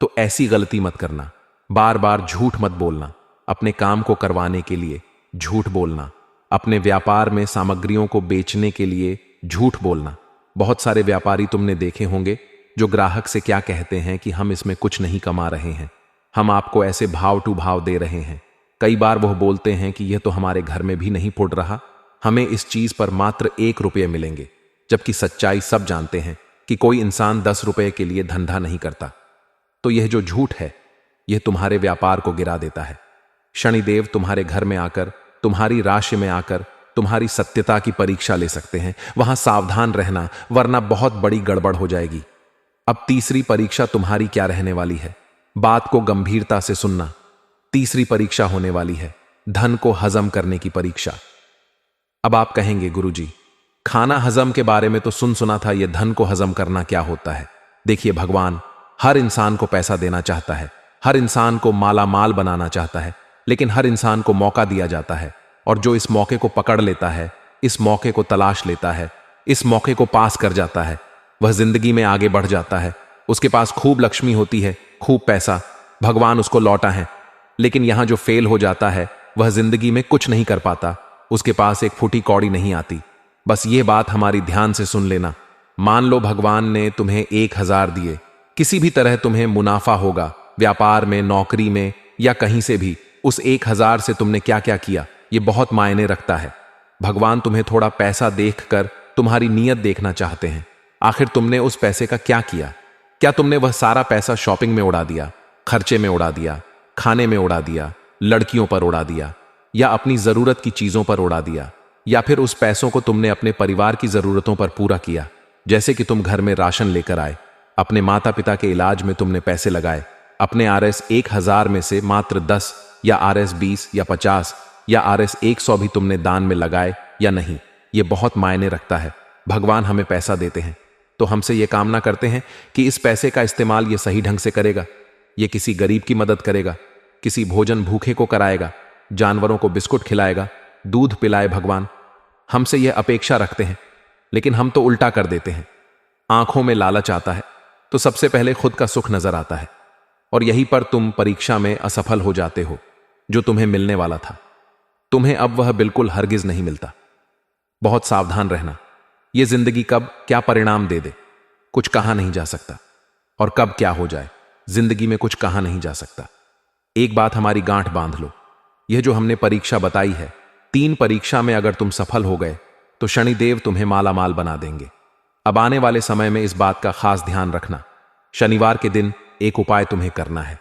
तो ऐसी गलती मत करना, बार बार झूठ मत बोलना, अपने काम को करवाने के लिए झूठ बोलना, अपने व्यापार में सामग्रियों को बेचने के लिए झूठ बोलना। बहुत सारे व्यापारी तुमने देखे होंगे जो ग्राहक से क्या कहते हैं कि हम इसमें कुछ नहीं कमा रहे हैं, हम आपको ऐसे भाव टू भाव दे रहे हैं। कई बार वह बोलते हैं कि यह तो हमारे घर में भी नहीं फुट रहा, हमें इस चीज पर मात्र 1 रुपये मिलेंगे। जबकि सच्चाई सब जानते हैं कि कोई इंसान 10 रुपये के लिए धंधा नहीं करता। तो यह जो झूठ है यह तुम्हारे व्यापार को गिरा देता है। शनिदेव तुम्हारे घर में आकर, तुम्हारी राशि में आकर तुम्हारी सत्यता की परीक्षा ले सकते हैं। वहां सावधान रहना, वरना बहुत बड़ी गड़बड़ हो जाएगी। अब तीसरी परीक्षा तुम्हारी क्या रहने वाली है? बात को गंभीरता से सुनना। तीसरी परीक्षा होने वाली है धन को हजम करने की परीक्षा। अब आप कहेंगे, गुरुजी, खाना हजम के बारे में तो सुना था, यह धन को हजम करना क्या होता है? देखिए, भगवान हर इंसान को पैसा देना चाहता है, हर इंसान को माला माल बनाना चाहता है, लेकिन हर इंसान को मौका दिया जाता है और जो इस मौके को पकड़ लेता है, इस मौके को तलाश लेता है, इस मौके को पास कर जाता है, वह जिंदगी में आगे बढ़ जाता है। उसके पास खूब लक्ष्मी होती है, खूब पैसा, भगवान उसको लौटा है। लेकिन यहां जो फेल हो जाता है वह जिंदगी में कुछ नहीं कर पाता, उसके पास एक फूटी कौड़ी नहीं आती। बस ये बात हमारी ध्यान से सुन लेना। मान लो भगवान ने तुम्हें 1000 दिए, किसी भी तरह तुम्हें मुनाफा होगा, व्यापार में, नौकरी में या कहीं से भी। उस 1000 से तुमने क्या क्या किया ये बहुत मायने रखता है। भगवान तुम्हें थोड़ा पैसा देखकर तुम्हारी नीयत देखना चाहते हैं। आखिर तुमने उस पैसे का क्या किया? क्या तुमने वह सारा पैसा शॉपिंग में उड़ा दिया, खर्चे में उड़ा दिया, खाने में उड़ा दिया, लड़कियों पर उड़ा दिया, या अपनी जरूरत की चीजों पर उड़ा दिया? या फिर उस पैसों को तुमने अपने परिवार की जरूरतों पर पूरा किया? जैसे कि तुम घर में राशन लेकर आए, अपने माता पिता के इलाज में तुमने पैसे लगाए, अपने RS 1000 में से मात्र 10 या RS 20 या 50 या RS 100 भी तुमने दान में लगाए या नहीं? ये बहुत मायने रखता है। भगवान हमें पैसा देते हैं तो हमसे ये कामना करते हैं कि इस पैसे का इस्तेमाल ये सही ढंग से करेगा, ये किसी गरीब की मदद करेगा, किसी भोजन भूखे को कराएगा, जानवरों को बिस्कुट खिलाएगा, दूध पिलाए। भगवान हमसे यह अपेक्षा रखते हैं, लेकिन हम तो उल्टा कर देते हैं। आंखों में लालच आता है तो सबसे पहले खुद का सुख नजर आता है और यहीं पर तुम परीक्षा में असफल हो जाते हो। जो तुम्हें मिलने वाला था तुम्हें अब वह बिल्कुल हरगिज नहीं मिलता। बहुत सावधान रहना, यह जिंदगी कब क्या परिणाम दे दे कुछ कहा नहीं जा सकता, और कब क्या हो जाए जिंदगी में कुछ कहा नहीं जा सकता। एक बात हमारी गांठ बांध लो, यह जो हमने परीक्षा बताई है, 3 परीक्षा में अगर तुम सफल हो गए तो शनिदेव तुम्हें माला माल बना देंगे। अब आने वाले समय में इस बात का खास ध्यान रखना। शनिवार के दिन एक उपाय तुम्हें करना है।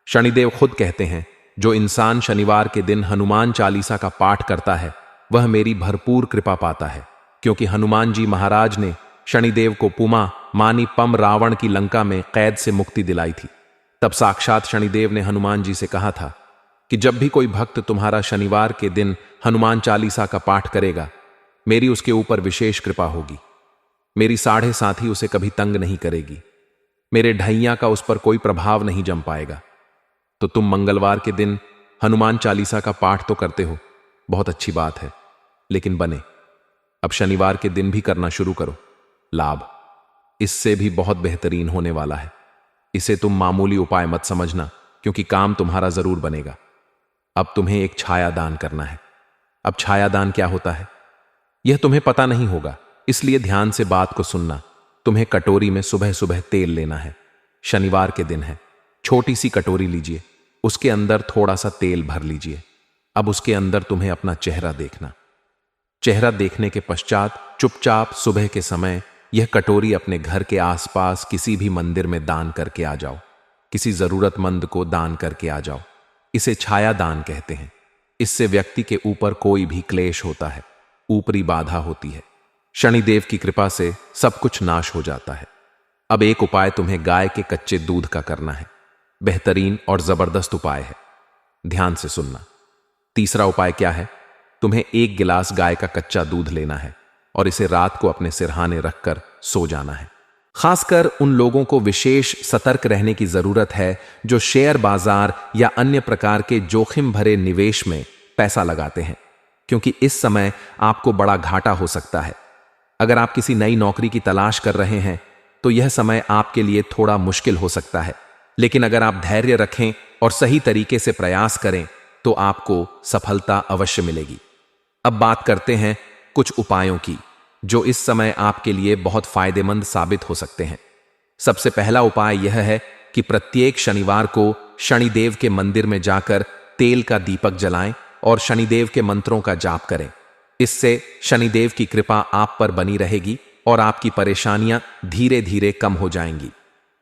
शनिदेव खुद कहते हैं, जो इंसान शनिवार के दिन हनुमान चालीसा का पाठ करता है वह मेरी भरपूर कृपा पाता है, क्योंकि हनुमान जी महाराज ने शनिदेव को पुमा मानी पम रावण की लंका में कैद से मुक्ति दिलाई थी। तब साक्षात शनिदेव ने हनुमान जी से कहा था कि जब भी कोई भक्त तुम्हारा शनिवार के दिन हनुमान चालीसा का पाठ करेगा, मेरी उसके ऊपर विशेष कृपा होगी, मेरी 7.5 उसे कभी तंग नहीं करेगी, मेरे ढैया का उस पर कोई प्रभाव नहीं जम पाएगा। तो तुम मंगलवार के दिन हनुमान चालीसा का पाठ तो करते हो, बहुत अच्छी बात है, लेकिन बने अब शनिवार के दिन भी करना शुरू करो। लाभ इससे भी बहुत बेहतरीन होने वाला है। इसे तुम मामूली उपाय मत समझना, क्योंकि काम तुम्हारा जरूर बनेगा। अब तुम्हें एक छाया दान करना है। अब छाया दान क्या होता है यह तुम्हें पता नहीं होगा, इसलिए ध्यान से बात को सुनना। तुम्हें कटोरी में सुबह सुबह तेल लेना है। शनिवार के दिन है, छोटी सी कटोरी लीजिए, उसके अंदर थोड़ा सा तेल भर लीजिए। अब उसके अंदर तुम्हें अपना चेहरा देखना। चेहरा देखने के पश्चात चुपचाप सुबह के समय यह कटोरी अपने घर के आसपास किसी भी मंदिर में दान करके आ जाओ। किसी जरूरतमंद को दान करके आ जाओ। इसे छाया दान कहते हैं। इससे व्यक्ति के ऊपर कोई भी क्लेश होता है, ऊपरी बाधा होती है, शनिदेव की कृपा से सब कुछ नाश हो जाता है। अब एक उपाय तुम्हें गाय के कच्चे दूध का करना है। बेहतरीन और जबरदस्त उपाय है, ध्यान से सुनना। तीसरा उपाय क्या है? तुम्हें 1 गिलास गाय का कच्चा दूध लेना है और इसे रात को अपने सिरहाने रखकर सो जाना है। खासकर उन लोगों को विशेष सतर्क रहने की जरूरत है जो शेयर बाजार या अन्य प्रकार के जोखिम भरे निवेश में पैसा लगाते हैं, क्योंकि इस समय आपको बड़ा घाटा हो सकता है। अगर आप किसी नई नौकरी की तलाश कर रहे हैं तो यह समय आपके लिए थोड़ा मुश्किल हो सकता है, लेकिन अगर आप धैर्य रखें और सही तरीके से प्रयास करें तो आपको सफलता अवश्य मिलेगी। अब बात करते हैं कुछ उपायों की जो इस समय आपके लिए बहुत फायदेमंद साबित हो सकते हैं। सबसे पहला उपाय यह है कि प्रत्येक शनिवार को शनिदेव के मंदिर में जाकर तेल का दीपक जलाएं और शनिदेव के मंत्रों का जाप करें। इससे शनिदेव की कृपा आप पर बनी रहेगी और आपकी परेशानियां धीरे धीरे कम हो जाएंगी।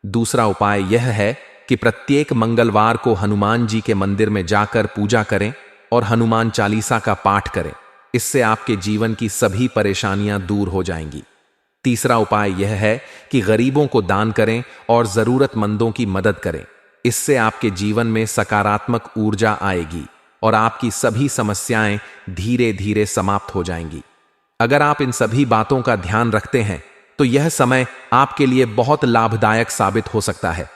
दूसरा उपाय यह है कि प्रत्येक मंगलवार को हनुमान जी के मंदिर में जाकर पूजा करें और हनुमान चालीसा का पाठ करें। इससे आपके जीवन की सभी परेशानियां दूर हो जाएंगी। तीसरा उपाय यह है कि गरीबों को दान करें और जरूरतमंदों की मदद करें। इससे आपके जीवन में सकारात्मक ऊर्जा आएगी और आपकी सभी समस्याएं धीरे धीरे समाप्त हो जाएंगी। अगर आप इन सभी बातों का ध्यान रखते हैं तो यह समय आपके लिए बहुत लाभदायक साबित हो सकता है।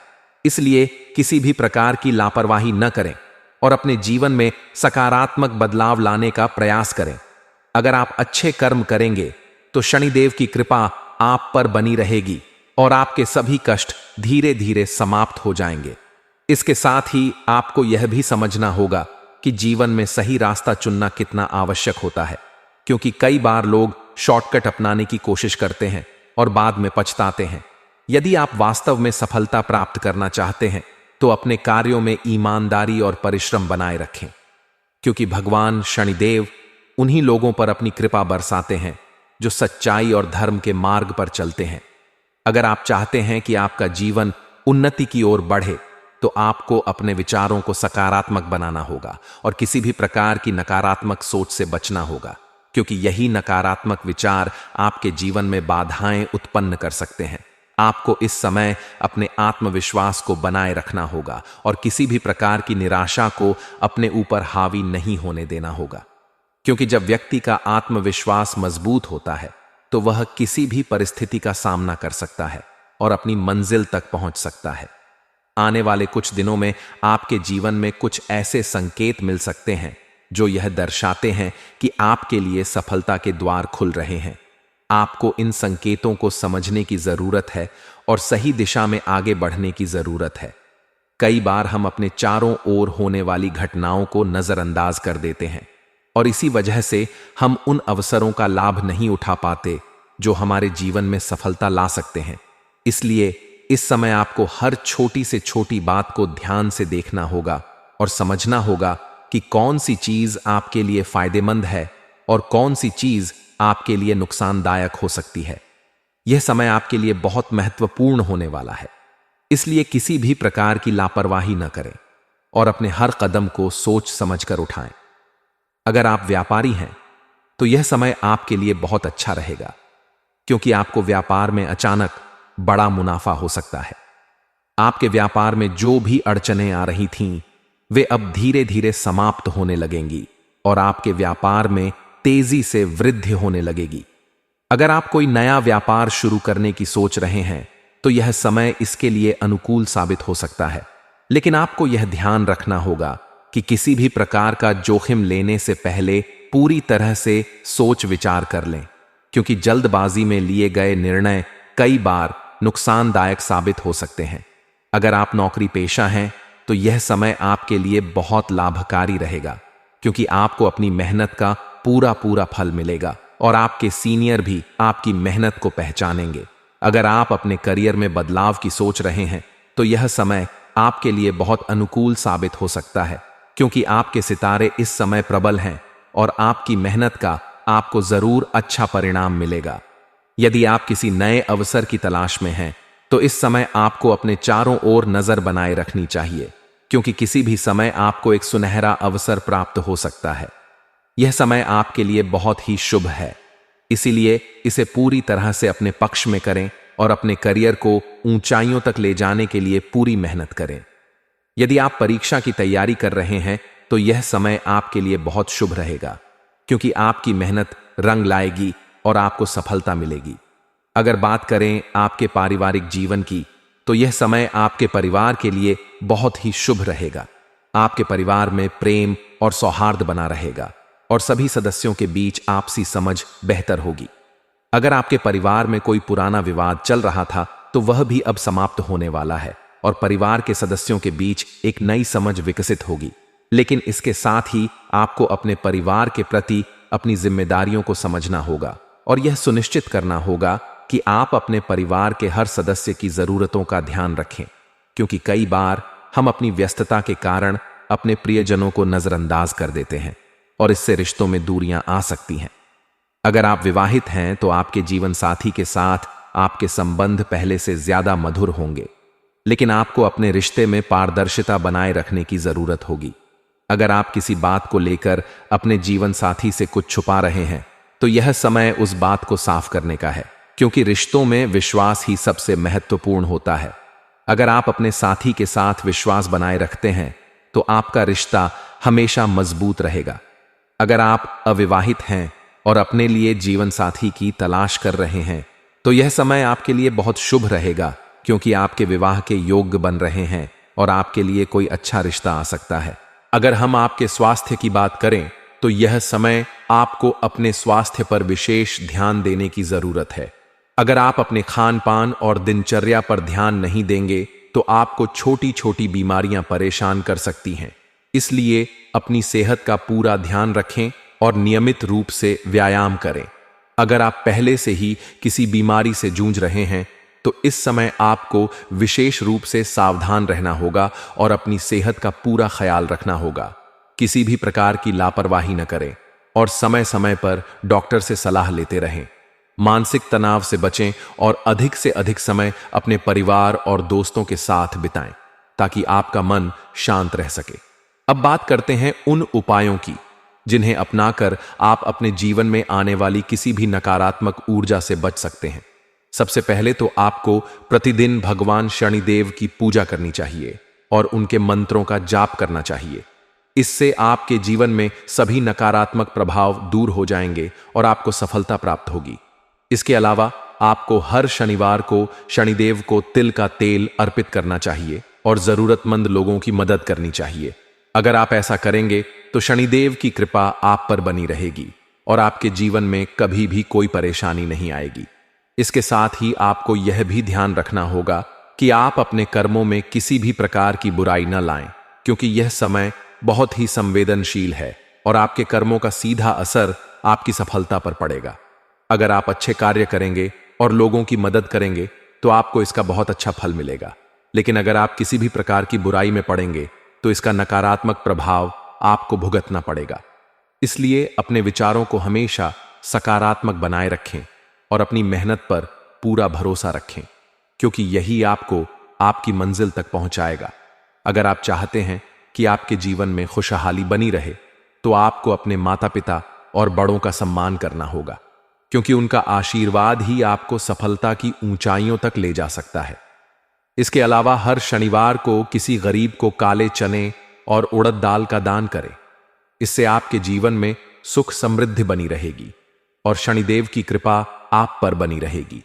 इसलिए किसी भी प्रकार की लापरवाही न करें और अपने जीवन में सकारात्मक बदलाव लाने का प्रयास करें। अगर आप अच्छे कर्म करेंगे तो शनिदेव की कृपा आप पर बनी रहेगी और आपके सभी कष्ट धीरे धीरे समाप्त हो जाएंगे। इसके साथ ही आपको यह भी समझना होगा कि जीवन में सही रास्ता चुनना कितना आवश्यक होता है, क्योंकि कई बार लोग शॉर्टकट अपनाने की कोशिश करते हैं और बाद में पछताते हैं। यदि आप वास्तव में सफलता प्राप्त करना चाहते हैं तो अपने कार्यों में ईमानदारी और परिश्रम बनाए रखें, क्योंकि भगवान शनिदेव उन्हीं लोगों पर अपनी कृपा बरसाते हैं जो सच्चाई और धर्म के मार्ग पर चलते हैं। अगर आप चाहते हैं कि आपका जीवन उन्नति की ओर बढ़े तो आपको अपने विचारों को सकारात्मक बनाना होगा और किसी भी प्रकार की नकारात्मक सोच से बचना होगा, क्योंकि यही नकारात्मक विचार आपके जीवन में बाधाएं उत्पन्न कर सकते हैं। आपको इस समय अपने आत्मविश्वास को बनाए रखना होगा और किसी भी प्रकार की निराशा को अपने ऊपर हावी नहीं होने देना होगा, क्योंकि जब व्यक्ति का आत्मविश्वास मजबूत होता है तो वह किसी भी परिस्थिति का सामना कर सकता है और अपनी मंजिल तक पहुंच सकता है। आने वाले कुछ दिनों में आपके जीवन में कुछ ऐसे संकेत मिल सकते हैं जो यह दर्शाते हैं कि आपके लिए सफलता के द्वार खुल रहे हैं। आपको इन संकेतों को समझने की जरूरत है और सही दिशा में आगे बढ़ने की जरूरत है। कई बार हम अपने चारों ओर होने वाली घटनाओं को नजरअंदाज कर देते हैं और इसी वजह से हम उन अवसरों का लाभ नहीं उठा पाते जो हमारे जीवन में सफलता ला सकते हैं। इसलिए इस समय आपको हर छोटी से छोटी बात को ध्यान से देखना होगा और समझना होगा कि कौन सी चीज आपके लिए फायदेमंद है और कौन सी चीज आपके लिए नुकसानदायक हो सकती है। यह समय आपके लिए बहुत महत्वपूर्ण होने वाला है, इसलिए किसी भी प्रकार की लापरवाही न करें और अपने हर कदम को सोच समझकर उठाएं। अगर आप व्यापारी हैं तो यह समय आपके लिए बहुत अच्छा रहेगा, क्योंकि आपको व्यापार में अचानक बड़ा मुनाफा हो सकता है। आपके व्यापार में जो भी अड़चनें आ रही थीं वे अब धीरे धीरे समाप्त होने लगेंगी और आपके व्यापार में तेजी से वृद्धि होने लगेगी। अगर आप कोई नया व्यापार शुरू करने की सोच रहे हैं तो यह समय इसके लिए अनुकूल साबित हो सकता है, लेकिन आपको यह ध्यान रखना होगा कि किसी भी प्रकार का जोखिम लेने से पहले पूरी तरह से सोच विचार कर लें, क्योंकि जल्दबाजी में लिए गए निर्णय कई बार नुकसानदायक साबित हो सकते हैं। अगर आप नौकरी पेशा हैं तो यह समय आपके लिए बहुत लाभकारी रहेगा, क्योंकि आपको अपनी मेहनत का पूरा फल मिलेगा और आपके सीनियर भी आपकी मेहनत को पहचानेंगे। अगर आप अपने करियर में बदलाव की सोच रहे हैं तो यह समय आपके लिए बहुत अनुकूल साबित हो सकता है, क्योंकि आपके सितारे इस समय प्रबल हैं और आपकी मेहनत का आपको जरूर अच्छा परिणाम मिलेगा। यदि आप किसी नए अवसर की तलाश में हैं तो इस समय आपको अपने चारों ओर नजर बनाए रखनी चाहिए, क्योंकि किसी भी समय आपको एक सुनहरा अवसर प्राप्त हो सकता है। यह समय आपके लिए बहुत ही शुभ है, इसीलिए इसे पूरी तरह से अपने पक्ष में करें और अपने करियर को ऊंचाइयों तक ले जाने के लिए पूरी मेहनत करें। यदि आप परीक्षा की तैयारी कर रहे हैं तो यह समय आपके लिए बहुत शुभ रहेगा, क्योंकि आपकी मेहनत रंग लाएगी और आपको सफलता मिलेगी। अगर बात करें आपके पारिवारिक जीवन की, तो यह समय आपके परिवार के लिए बहुत ही शुभ रहेगा। आपके परिवार में प्रेम और सौहार्द बना रहेगा और सभी सदस्यों के बीच आपसी समझ बेहतर होगी। अगर आपके परिवार में कोई पुराना विवाद चल रहा था तो वह भी अब समाप्त होने वाला है और परिवार के सदस्यों के बीच एक नई समझ विकसित होगी। लेकिन इसके साथ ही आपको अपने परिवार के प्रति अपनी जिम्मेदारियों को समझना होगा और यह सुनिश्चित करना होगा कि आप अपने परिवार के हर सदस्य की जरूरतों का ध्यान रखें, क्योंकि कई बार हम अपनी व्यस्तता के कारण अपने प्रियजनों को नजरअंदाज कर देते हैं और इससे रिश्तों में दूरियां आ सकती हैं। अगर आप विवाहित हैं तो आपके जीवन साथी के साथ आपके संबंध पहले से ज्यादा मधुर होंगे, लेकिन आपको अपने रिश्ते में पारदर्शिता बनाए रखने की जरूरत होगी। अगर आप किसी बात को लेकर अपने जीवन साथी से कुछ छुपा रहे हैं तो यह समय उस बात को साफ करने का है, क्योंकि रिश्तों में विश्वास ही सबसे महत्वपूर्ण होता है। अगर आप अपने साथी के साथ विश्वास बनाए रखते हैं तो आपका रिश्ता हमेशा मजबूत रहेगा। अगर आप अविवाहित हैं और अपने लिए जीवन साथी की तलाश कर रहे हैं तो यह समय आपके लिए बहुत शुभ रहेगा, क्योंकि आपके विवाह के योग्य बन रहे हैं और आपके लिए कोई अच्छा रिश्ता आ सकता है। अगर हम आपके स्वास्थ्य की बात करें तो यह समय आपको अपने स्वास्थ्य पर विशेष ध्यान देने की जरूरत है। अगर आप अपने खान पान और दिनचर्या पर ध्यान नहीं देंगे तो आपको छोटी छोटी बीमारियां परेशान कर सकती हैं। इसलिए अपनी सेहत का पूरा ध्यान रखें और नियमित रूप से व्यायाम करें। अगर आप पहले से ही किसी बीमारी से जूझ रहे हैं तो इस समय आपको विशेष रूप से सावधान रहना होगा और अपनी सेहत का पूरा ख्याल रखना होगा। किसी भी प्रकार की लापरवाही न करें और समय समय पर डॉक्टर से सलाह लेते रहें। मानसिक तनाव से बचें और अधिक से अधिक समय अपने परिवार और दोस्तों के साथ बिताएं, ताकि आपका मन शांत रह सके। अब बात करते हैं उन उपायों की जिन्हें अपनाकर आप अपने जीवन में आने वाली किसी भी नकारात्मक ऊर्जा से बच सकते हैं। सबसे पहले तो आपको प्रतिदिन भगवान शनिदेव की पूजा करनी चाहिए और उनके मंत्रों का जाप करना चाहिए। इससे आपके जीवन में सभी नकारात्मक प्रभाव दूर हो जाएंगे और आपको सफलता प्राप्त होगी। इसके अलावा आपको हर शनिवार को शनिदेव को तिल का तेल अर्पित करना चाहिए और जरूरतमंद लोगों की मदद करनी चाहिए। अगर आप ऐसा करेंगे तो शनिदेव की कृपा आप पर बनी रहेगी और आपके जीवन में कभी भी कोई परेशानी नहीं आएगी। इसके साथ ही आपको यह भी ध्यान रखना होगा कि आप अपने कर्मों में किसी भी प्रकार की बुराई न लाएं, क्योंकि यह समय बहुत ही संवेदनशील है और आपके कर्मों का सीधा असर आपकी सफलता पर पड़ेगा। अगर आप अच्छे कार्य करेंगे और लोगों की मदद करेंगे तो आपको इसका बहुत अच्छा फल मिलेगा, लेकिन अगर आप किसी भी प्रकार की बुराई में पड़ेंगे तो इसका नकारात्मक प्रभाव आपको भुगतना पड़ेगा। इसलिए अपने विचारों को हमेशा सकारात्मक बनाए रखें और अपनी मेहनत पर पूरा भरोसा रखें, क्योंकि यही आपको आपकी मंजिल तक पहुंचाएगा। अगर आप चाहते हैं कि आपके जीवन में खुशहाली बनी रहे तो आपको अपने माता पिता और बड़ों का सम्मान करना होगा, क्योंकि उनका आशीर्वाद ही आपको सफलता की ऊंचाइयों तक ले जा सकता है। इसके अलावा हर शनिवार को किसी गरीब को काले चने और उड़द दाल का दान करें। इससे आपके जीवन में सुख समृद्धि बनी रहेगी और शनिदेव की कृपा आप पर बनी रहेगी।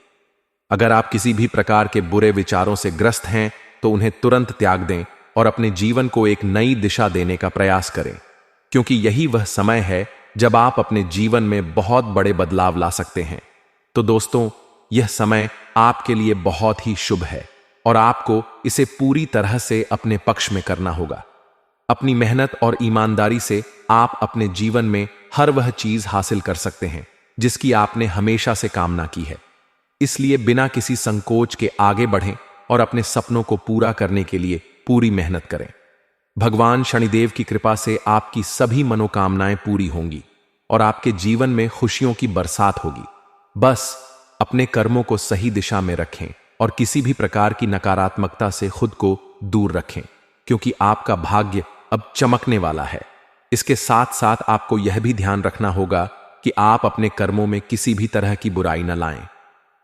अगर आप किसी भी प्रकार के बुरे विचारों से ग्रस्त हैं तो उन्हें तुरंत त्याग दें और अपने जीवन को एक नई दिशा देने का प्रयास करें, क्योंकि यही वह समय है जब आप अपने जीवन में बहुत बड़े बदलाव ला सकते हैं। तो दोस्तों, यह समय आपके लिए बहुत ही शुभ है और आपको इसे पूरी तरह से अपने पक्ष में करना होगा। अपनी मेहनत और ईमानदारी से आप अपने जीवन में हर वह चीज हासिल कर सकते हैं जिसकी आपने हमेशा से कामना की है। इसलिए बिना किसी संकोच के आगे बढ़ें और अपने सपनों को पूरा करने के लिए पूरी मेहनत करें। भगवान शनिदेव की कृपा से आपकी सभी मनोकामनाएं पूरी होंगी और आपके जीवन में खुशियों की बरसात होगी। बस अपने कर्मों को सही दिशा में रखें और किसी भी प्रकार की नकारात्मकता से खुद को दूर रखें, क्योंकि आपका भाग्य अब चमकने वाला है। इसके साथ साथ आपको यह भी ध्यान रखना होगा कि आप अपने कर्मों में किसी भी तरह की बुराई न लाएं,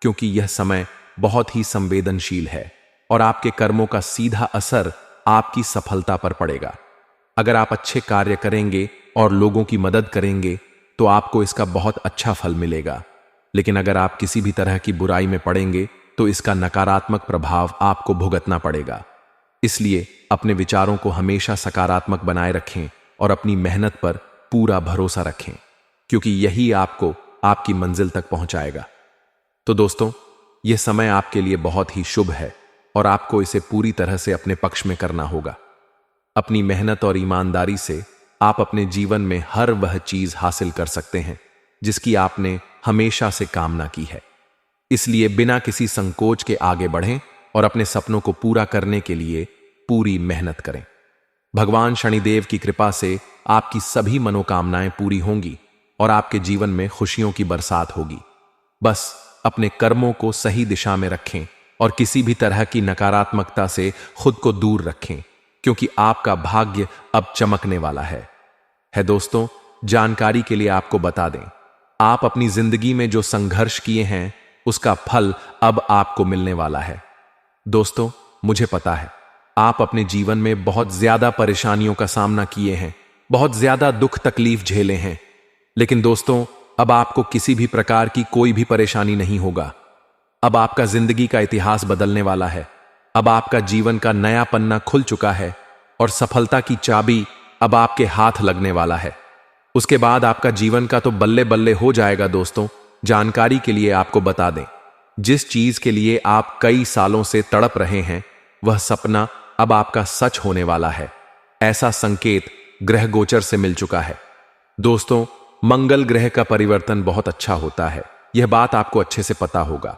क्योंकि यह समय बहुत ही संवेदनशील है और आपके कर्मों का सीधा असर आपकी सफलता पर पड़ेगा। अगर आप अच्छे कार्य करेंगे और लोगों की मदद करेंगे तो आपको इसका बहुत अच्छा फल मिलेगा, लेकिन अगर आप किसी भी तरह की बुराई में पड़ेंगे तो इसका नकारात्मक प्रभाव आपको भुगतना पड़ेगा। इसलिए अपने विचारों को हमेशा सकारात्मक बनाए रखें और अपनी मेहनत पर पूरा भरोसा रखें, क्योंकि यही आपको आपकी मंजिल तक पहुंचाएगा। तो दोस्तों, यह समय आपके लिए बहुत ही शुभ है और आपको इसे पूरी तरह से अपने पक्ष में करना होगा। अपनी मेहनत और ईमानदारी से आप अपने जीवन में हर वह चीज हासिल कर सकते हैं जिसकी आपने हमेशा से कामना की है। इसलिए बिना किसी संकोच के आगे बढ़ें और अपने सपनों को पूरा करने के लिए पूरी मेहनत करें। भगवान शनिदेव की कृपा से आपकी सभी मनोकामनाएं पूरी होंगी और आपके जीवन में खुशियों की बरसात होगी। बस अपने कर्मों को सही दिशा में रखें और किसी भी तरह की नकारात्मकता से खुद को दूर रखें, क्योंकि आपका भाग्य अब चमकने वाला है। दोस्तों, जानकारी के लिए आपको बता दें, आप अपनी जिंदगी में जो संघर्ष किए हैं उसका फल अब आपको मिलने वाला है। दोस्तों, मुझे पता है आप अपने जीवन में बहुत ज्यादा परेशानियों का सामना किए हैं, बहुत ज्यादा दुख तकलीफ झेले हैं, लेकिन दोस्तों, अब आपको किसी भी प्रकार की कोई भी परेशानी नहीं होगा। अब आपका जिंदगी का इतिहास बदलने वाला है। अब आपका जीवन का नया पन्ना खुल चुका है और सफलता की चाबी अब आपके हाथ लगने वाला है। उसके बाद आपका जीवन का तो बल्ले बल्ले हो जाएगा। दोस्तों, जानकारी के लिए आपको बता दें, जिस चीज के लिए आप कई सालों से तड़प रहे हैं वह सपना अब आपका सच होने वाला है। ऐसा संकेत ग्रह गोचर से मिल चुका है। दोस्तों, मंगल ग्रह का परिवर्तन बहुत अच्छा होता है, यह बात आपको अच्छे से पता होगा।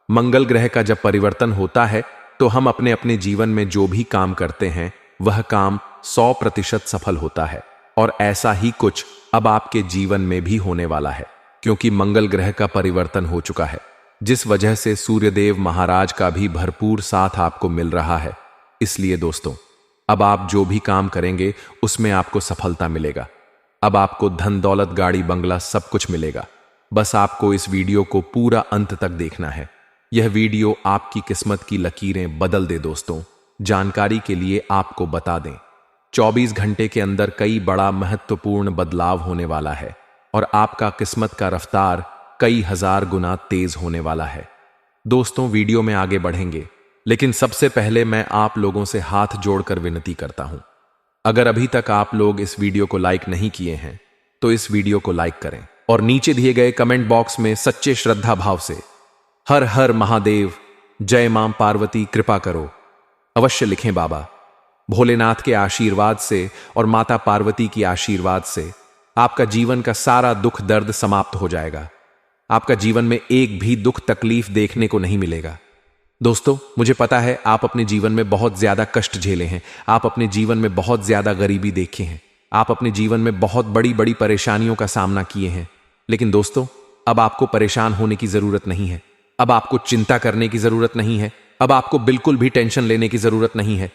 मंगल ग्रह का जब परिवर्तन होता है तो हम अपने अपने जीवन में जो भी काम करते हैं वह काम 100% सफल होता है, और ऐसा ही कुछ अब आपके जीवन में भी होने वाला है, क्योंकि मंगल ग्रह का परिवर्तन हो चुका है, जिस वजह से सूर्यदेव महाराज का भी भरपूर साथ आपको मिल रहा है। इसलिए दोस्तों, अब आप जो भी काम करेंगे उसमें आपको सफलता मिलेगा। अब आपको धन दौलत गाड़ी बंगला सब कुछ मिलेगा। बस आपको इस वीडियो को पूरा अंत तक देखना है। यह वीडियो आपकी किस्मत की लकीरें बदल दे। दोस्तों, जानकारी के लिए आपको बता दें, 24 घंटे के अंदर कई बड़ा महत्वपूर्ण बदलाव होने वाला है और आपका किस्मत का रफ्तार कई हजार गुना तेज होने वाला है। दोस्तों, वीडियो में आगे बढ़ेंगे, लेकिन सबसे पहले मैं आप लोगों से हाथ जोड़कर विनती करता हूं, अगर अभी तक आप लोग इस वीडियो को लाइक नहीं किए हैं तो इस वीडियो को लाइक करें और नीचे दिए गए कमेंट बॉक्स में सच्चे श्रद्धा भाव से हर हर महादेव, जय मां पार्वती कृपा करो अवश्य लिखें। बाबा भोलेनाथ के आशीर्वाद से और माता पार्वती की आशीर्वाद से आपका जीवन का सारा दुख दर्द समाप्त हो जाएगा। आपका जीवन में एक भी दुख तकलीफ देखने को नहीं मिलेगा। दोस्तों, मुझे पता है आप अपने जीवन में बहुत ज्यादा कष्ट झेले हैं, आप अपने जीवन में बहुत ज्यादा गरीबी देखे हैं, आप अपने जीवन में बहुत बड़ी बड़ी परेशानियों का सामना किए हैं, लेकिन दोस्तों, अब आपको परेशान होने की जरूरत नहीं है। अब आपको चिंता करने की जरूरत नहीं है। अब आपको बिल्कुल भी टेंशन लेने की जरूरत नहीं है।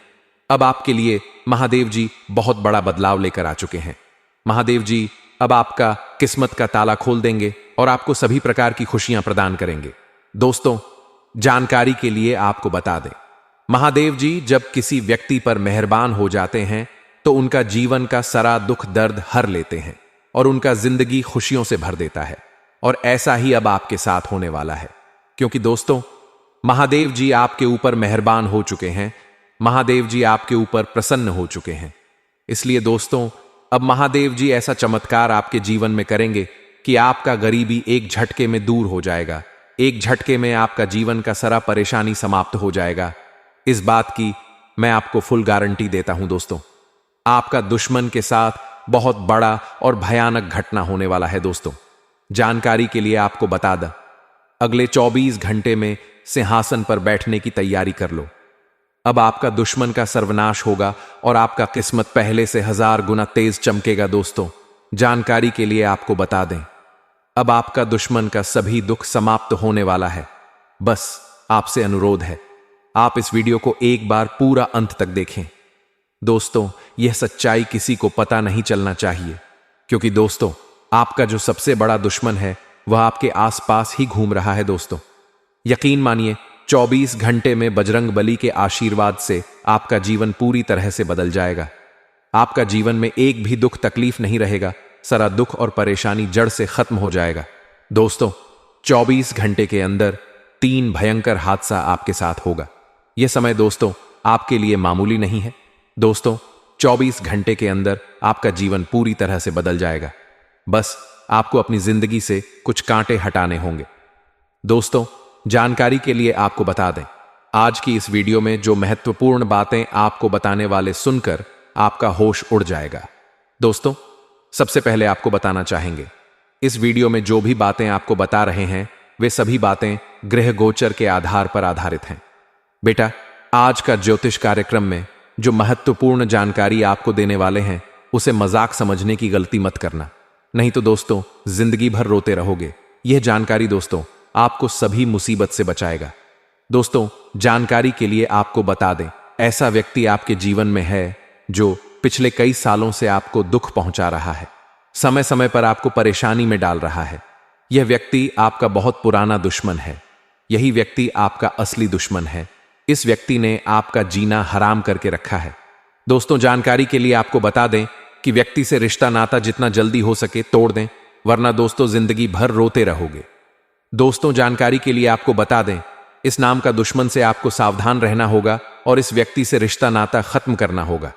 अब आपके लिए महादेव जी बहुत बड़ा बदलाव लेकर आ चुके हैं। महादेव जी अब आपका किस्मत का ताला खोल देंगे और आपको सभी प्रकार की खुशियां प्रदान करेंगे। दोस्तों, जानकारी के लिए आपको बता दें, महादेव जी जब किसी व्यक्ति पर मेहरबान हो जाते हैं तो उनका जीवन का सारा दुख दर्द हर लेते हैं और उनका जिंदगी खुशियों से भर देता है। और ऐसा ही अब आपके साथ होने वाला है, क्योंकि दोस्तों, महादेव जी आपके ऊपर मेहरबान हो चुके हैं महादेव जी आपके ऊपर प्रसन्न हो चुके हैं। इसलिए दोस्तों, अब महादेव जी ऐसा चमत्कार आपके जीवन में करेंगे कि आपका गरीबी एक झटके में दूर हो जाएगा। एक झटके में आपका जीवन का सारा परेशानी समाप्त हो जाएगा। इस बात की मैं आपको फुल गारंटी देता हूं दोस्तों। आपका दुश्मन के साथ बहुत बड़ा और भयानक घटना होने वाला है दोस्तों। जानकारी के लिए आपको बता दें, अगले 24 घंटे में सिंहासन पर बैठने की तैयारी कर लो। अब आपका दुश्मन का सर्वनाश होगा और आपका किस्मत पहले से 1000 गुना तेज चमकेगा दोस्तों। जानकारी के लिए आपको बता दें, अब आपका दुश्मन का सभी दुख समाप्त होने वाला है। बस आपसे अनुरोध है, आप इस वीडियो को एक बार पूरा अंत तक देखें। दोस्तों, यह सच्चाई किसी को पता नहीं चलना चाहिए, क्योंकि दोस्तों, आपका जो सबसे बड़ा दुश्मन है वह आपके आसपास ही घूम रहा है दोस्तों। यकीन मानिए, 24 घंटे में बजरंग बली के आशीर्वाद से आपका जीवन पूरी तरह से बदल जाएगा। आपका जीवन में एक भी दुख तकलीफ नहीं रहेगा। सारा दुख और परेशानी जड़ से खत्म हो जाएगा। दोस्तों, 24 घंटे के अंदर 3 भयंकर हादसा आपके साथ होगा। यह समय दोस्तों आपके लिए मामूली नहीं है। दोस्तों, 24 घंटे के अंदर आपका जीवन पूरी तरह से बदल जाएगा। बस आपको अपनी जिंदगी से कुछ कांटे हटाने होंगे। दोस्तों, जानकारी के लिए आपको बता दें, आज की इस वीडियो में जो महत्वपूर्ण बातें आपको बताने वाले सुनकर आपका होश उड़ जाएगा। दोस्तों, सबसे पहले आपको बताना चाहेंगे, इस वीडियो में जो भी बातें आपको बता रहे हैं वे सभी बातें ग्रह गोचर के आधार पर आधारित हैं। बेटा, आज का ज्योतिष कार्यक्रम में जो महत्वपूर्ण जानकारी आपको देने वाले हैं उसे मजाक समझने की गलती मत करना, नहीं तो दोस्तों जिंदगी भर रोते रहोगे। यह जानकारी दोस्तों आपको सभी मुसीबत से बचाएगा। दोस्तों, जानकारी के लिए आपको बता दें, ऐसा व्यक्ति आपके जीवन में है जो पिछले कई सालों से आपको दुख पहुंचा रहा है, समय समय पर आपको परेशानी में डाल रहा है। यह व्यक्ति आपका बहुत पुराना दुश्मन है। यही व्यक्ति आपका असली दुश्मन है। इस व्यक्ति ने आपका जीना हराम करके रखा है। दोस्तों, जानकारी के लिए आपको बता दें कि व्यक्ति से रिश्ता नाता जितना जल्दी हो सके तोड़ दें, वरना दोस्तों जिंदगी भर रोते रहोगे। दोस्तों, जानकारी के लिए आपको बता दें, इस नाम का दुश्मन से आपको सावधान रहना होगा और इस व्यक्ति से रिश्ता नाता खत्म करना होगा,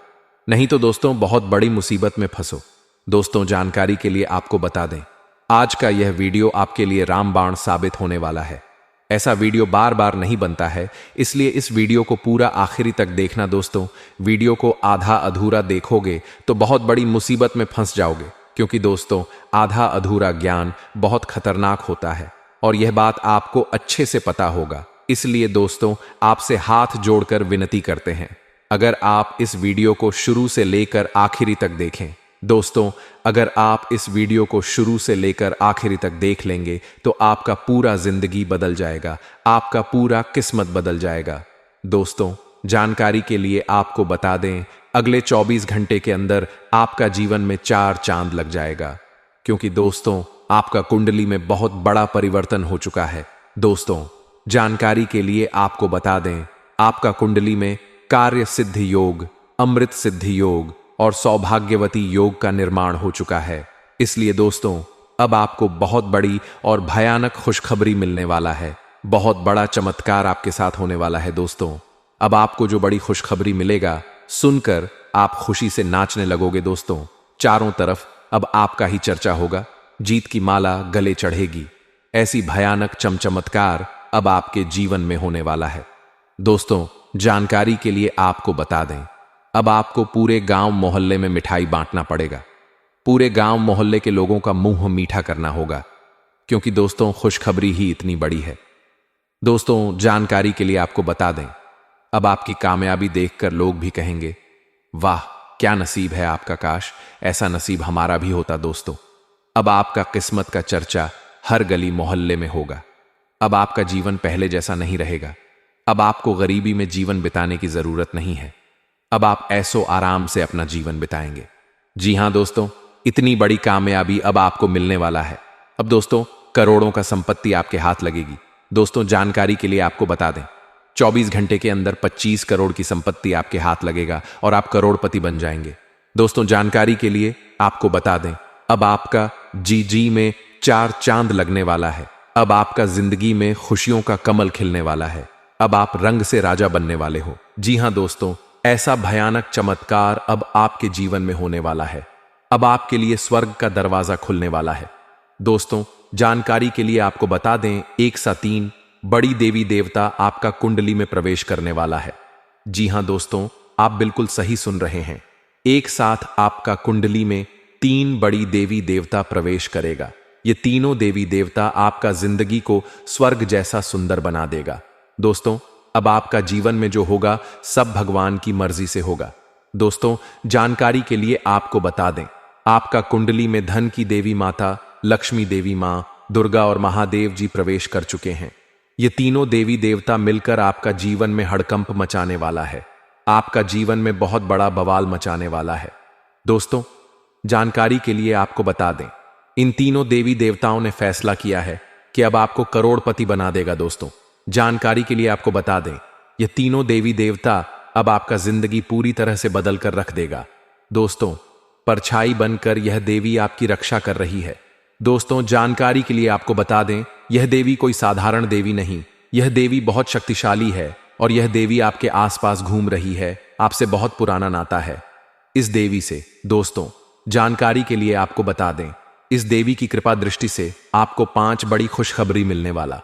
नहीं तो दोस्तों बहुत बड़ी मुसीबत में फंसो। दोस्तों, जानकारी के लिए आपको बता दें, आज का यह वीडियो आपके लिए रामबाण साबित होने वाला है। ऐसा वीडियो बार बार नहीं बनता है, इसलिए इस वीडियो को पूरा आखिरी तक देखना दोस्तों। वीडियो को आधा अधूरा देखोगे तो बहुत बड़ी मुसीबत में फंस जाओगे, क्योंकि दोस्तों आधा अधूरा ज्ञान बहुत खतरनाक होता है और यह बात आपको अच्छे से पता होगा। इसलिए दोस्तों आपसे हाथ जोड़कर विनती करते हैं, अगर आप इस वीडियो को शुरू से लेकर आखिरी तक देखें। दोस्तों, अगर आप इस वीडियो को शुरू से लेकर आखिरी तक देख लेंगे तो आपका पूरा जिंदगी बदल जाएगा, आपका पूरा किस्मत बदल जाएगा। दोस्तों, जानकारी के लिए आपको बता दें, अगले 24 घंटे के अंदर आपका जीवन में 4 चांद लग जाएगा, क्योंकि दोस्तों आपका कुंडली में बहुत बड़ा परिवर्तन हो चुका है। दोस्तों, जानकारी के लिए आपको बता दें, आपका कुंडली में कार्य सिद्धि योग, अमृत सिद्धि योग और सौभाग्यवती योग का निर्माण हो चुका है। इसलिए दोस्तों अब आपको बहुत बड़ी और भयानक खुशखबरी मिलने वाला है। बहुत बड़ा चमत्कार आपके साथ होने वाला है। दोस्तों, अब आपको जो बड़ी खुशखबरी मिलेगा सुनकर आप खुशी से नाचने लगोगे। दोस्तों, चारों तरफ अब आपका ही चर्चा होगा, जीत की माला गले चढ़ेगी। ऐसी भयानक चमत्कार अब आपके जीवन में होने वाला है। दोस्तों, जानकारी के लिए आपको बता दें, अब आपको पूरे गांव मोहल्ले में मिठाई बांटना पड़ेगा। पूरे गांव मोहल्ले के लोगों का मुंह मीठा करना होगा, क्योंकि दोस्तों खुशखबरी ही इतनी बड़ी है। दोस्तों, जानकारी के लिए आपको बता दें, अब आपकी कामयाबी देखकर लोग भी कहेंगे, वाह क्या नसीब है आपका, काश ऐसा नसीब हमारा भी होता। दोस्तों, अब आपका किस्मत का चर्चा हर गली मोहल्ले में होगा। अब आपका जीवन पहले जैसा नहीं रहेगा। अब आपको गरीबी में जीवन बिताने की जरूरत नहीं है। अब आप ऐसो आराम से अपना जीवन बिताएंगे। जी हां दोस्तों, इतनी बड़ी कामयाबी अब आपको मिलने वाला है। अब दोस्तों करोड़ों का संपत्ति आपके हाथ लगेगी। दोस्तों, जानकारी के लिए आपको बता दें, 24 घंटे के अंदर 25 करोड़ की संपत्ति आपके हाथ लगेगा और आप करोड़पति बन जाएंगे। दोस्तों, जानकारी के लिए आपको बता दें, अब आपका जी में 4 चांद लगने वाला है। अब आपका जिंदगी में खुशियों का कमल खिलने वाला है। अब आप रंग से राजा बनने वाले हो। जी हां दोस्तों, ऐसा भयानक चमत्कार अब आपके जीवन में होने वाला है। अब आपके लिए स्वर्ग का दरवाजा खुलने वाला है। दोस्तों, जानकारी के लिए आपको बता दें, 1 सा 3 बड़ी देवी देवता आपका कुंडली में प्रवेश करने वाला है। जी हां दोस्तों, आप बिल्कुल सही सुन रहे हैं। एक साथ आपका कुंडली में 3 बड़ी देवी देवता प्रवेश करेगा। ये तीनों देवी देवता आपका जिंदगी को स्वर्ग जैसा सुंदर बना देगा। दोस्तों, अब आपका जीवन में जो होगा सब भगवान की मर्जी से होगा। दोस्तों, जानकारी के लिए आपको बता दें, आपका कुंडली में धन की देवी माता, लक्ष्मी देवी मां, दुर्गा और महादेव जी प्रवेश कर चुके हैं। ये तीनों देवी देवता मिलकर आपका जीवन में हड़कंप मचाने वाला है। आपका जीवन में बहुत बड़ा बवाल मचाने वाला है। दोस्तों, जानकारी के लिए आपको बता दें, इन तीनों देवी देवताओं ने फैसला किया है कि अब आपको करोड़पति बना देगा। दोस्तों, जानकारी के लिए आपको बता दें, ये तीनों देवी देवता अब आपका जिंदगी पूरी तरह से बदल कर रख देगा। दोस्तों, परछाई बनकर यह देवी आपकी रक्षा कर रही है। दोस्तों, जानकारी के लिए आपको बता दें, यह देवी कोई साधारण देवी नहीं, यह देवी बहुत शक्तिशाली है और यह देवी आपके आसपास घूम रही है। आपसे बहुत पुराना नाता है इस देवी से। दोस्तों, जानकारी के लिए आपको बता दें, इस देवी की कृपा दृष्टि से आपको 5 बड़ी खुशखबरी मिलने वाला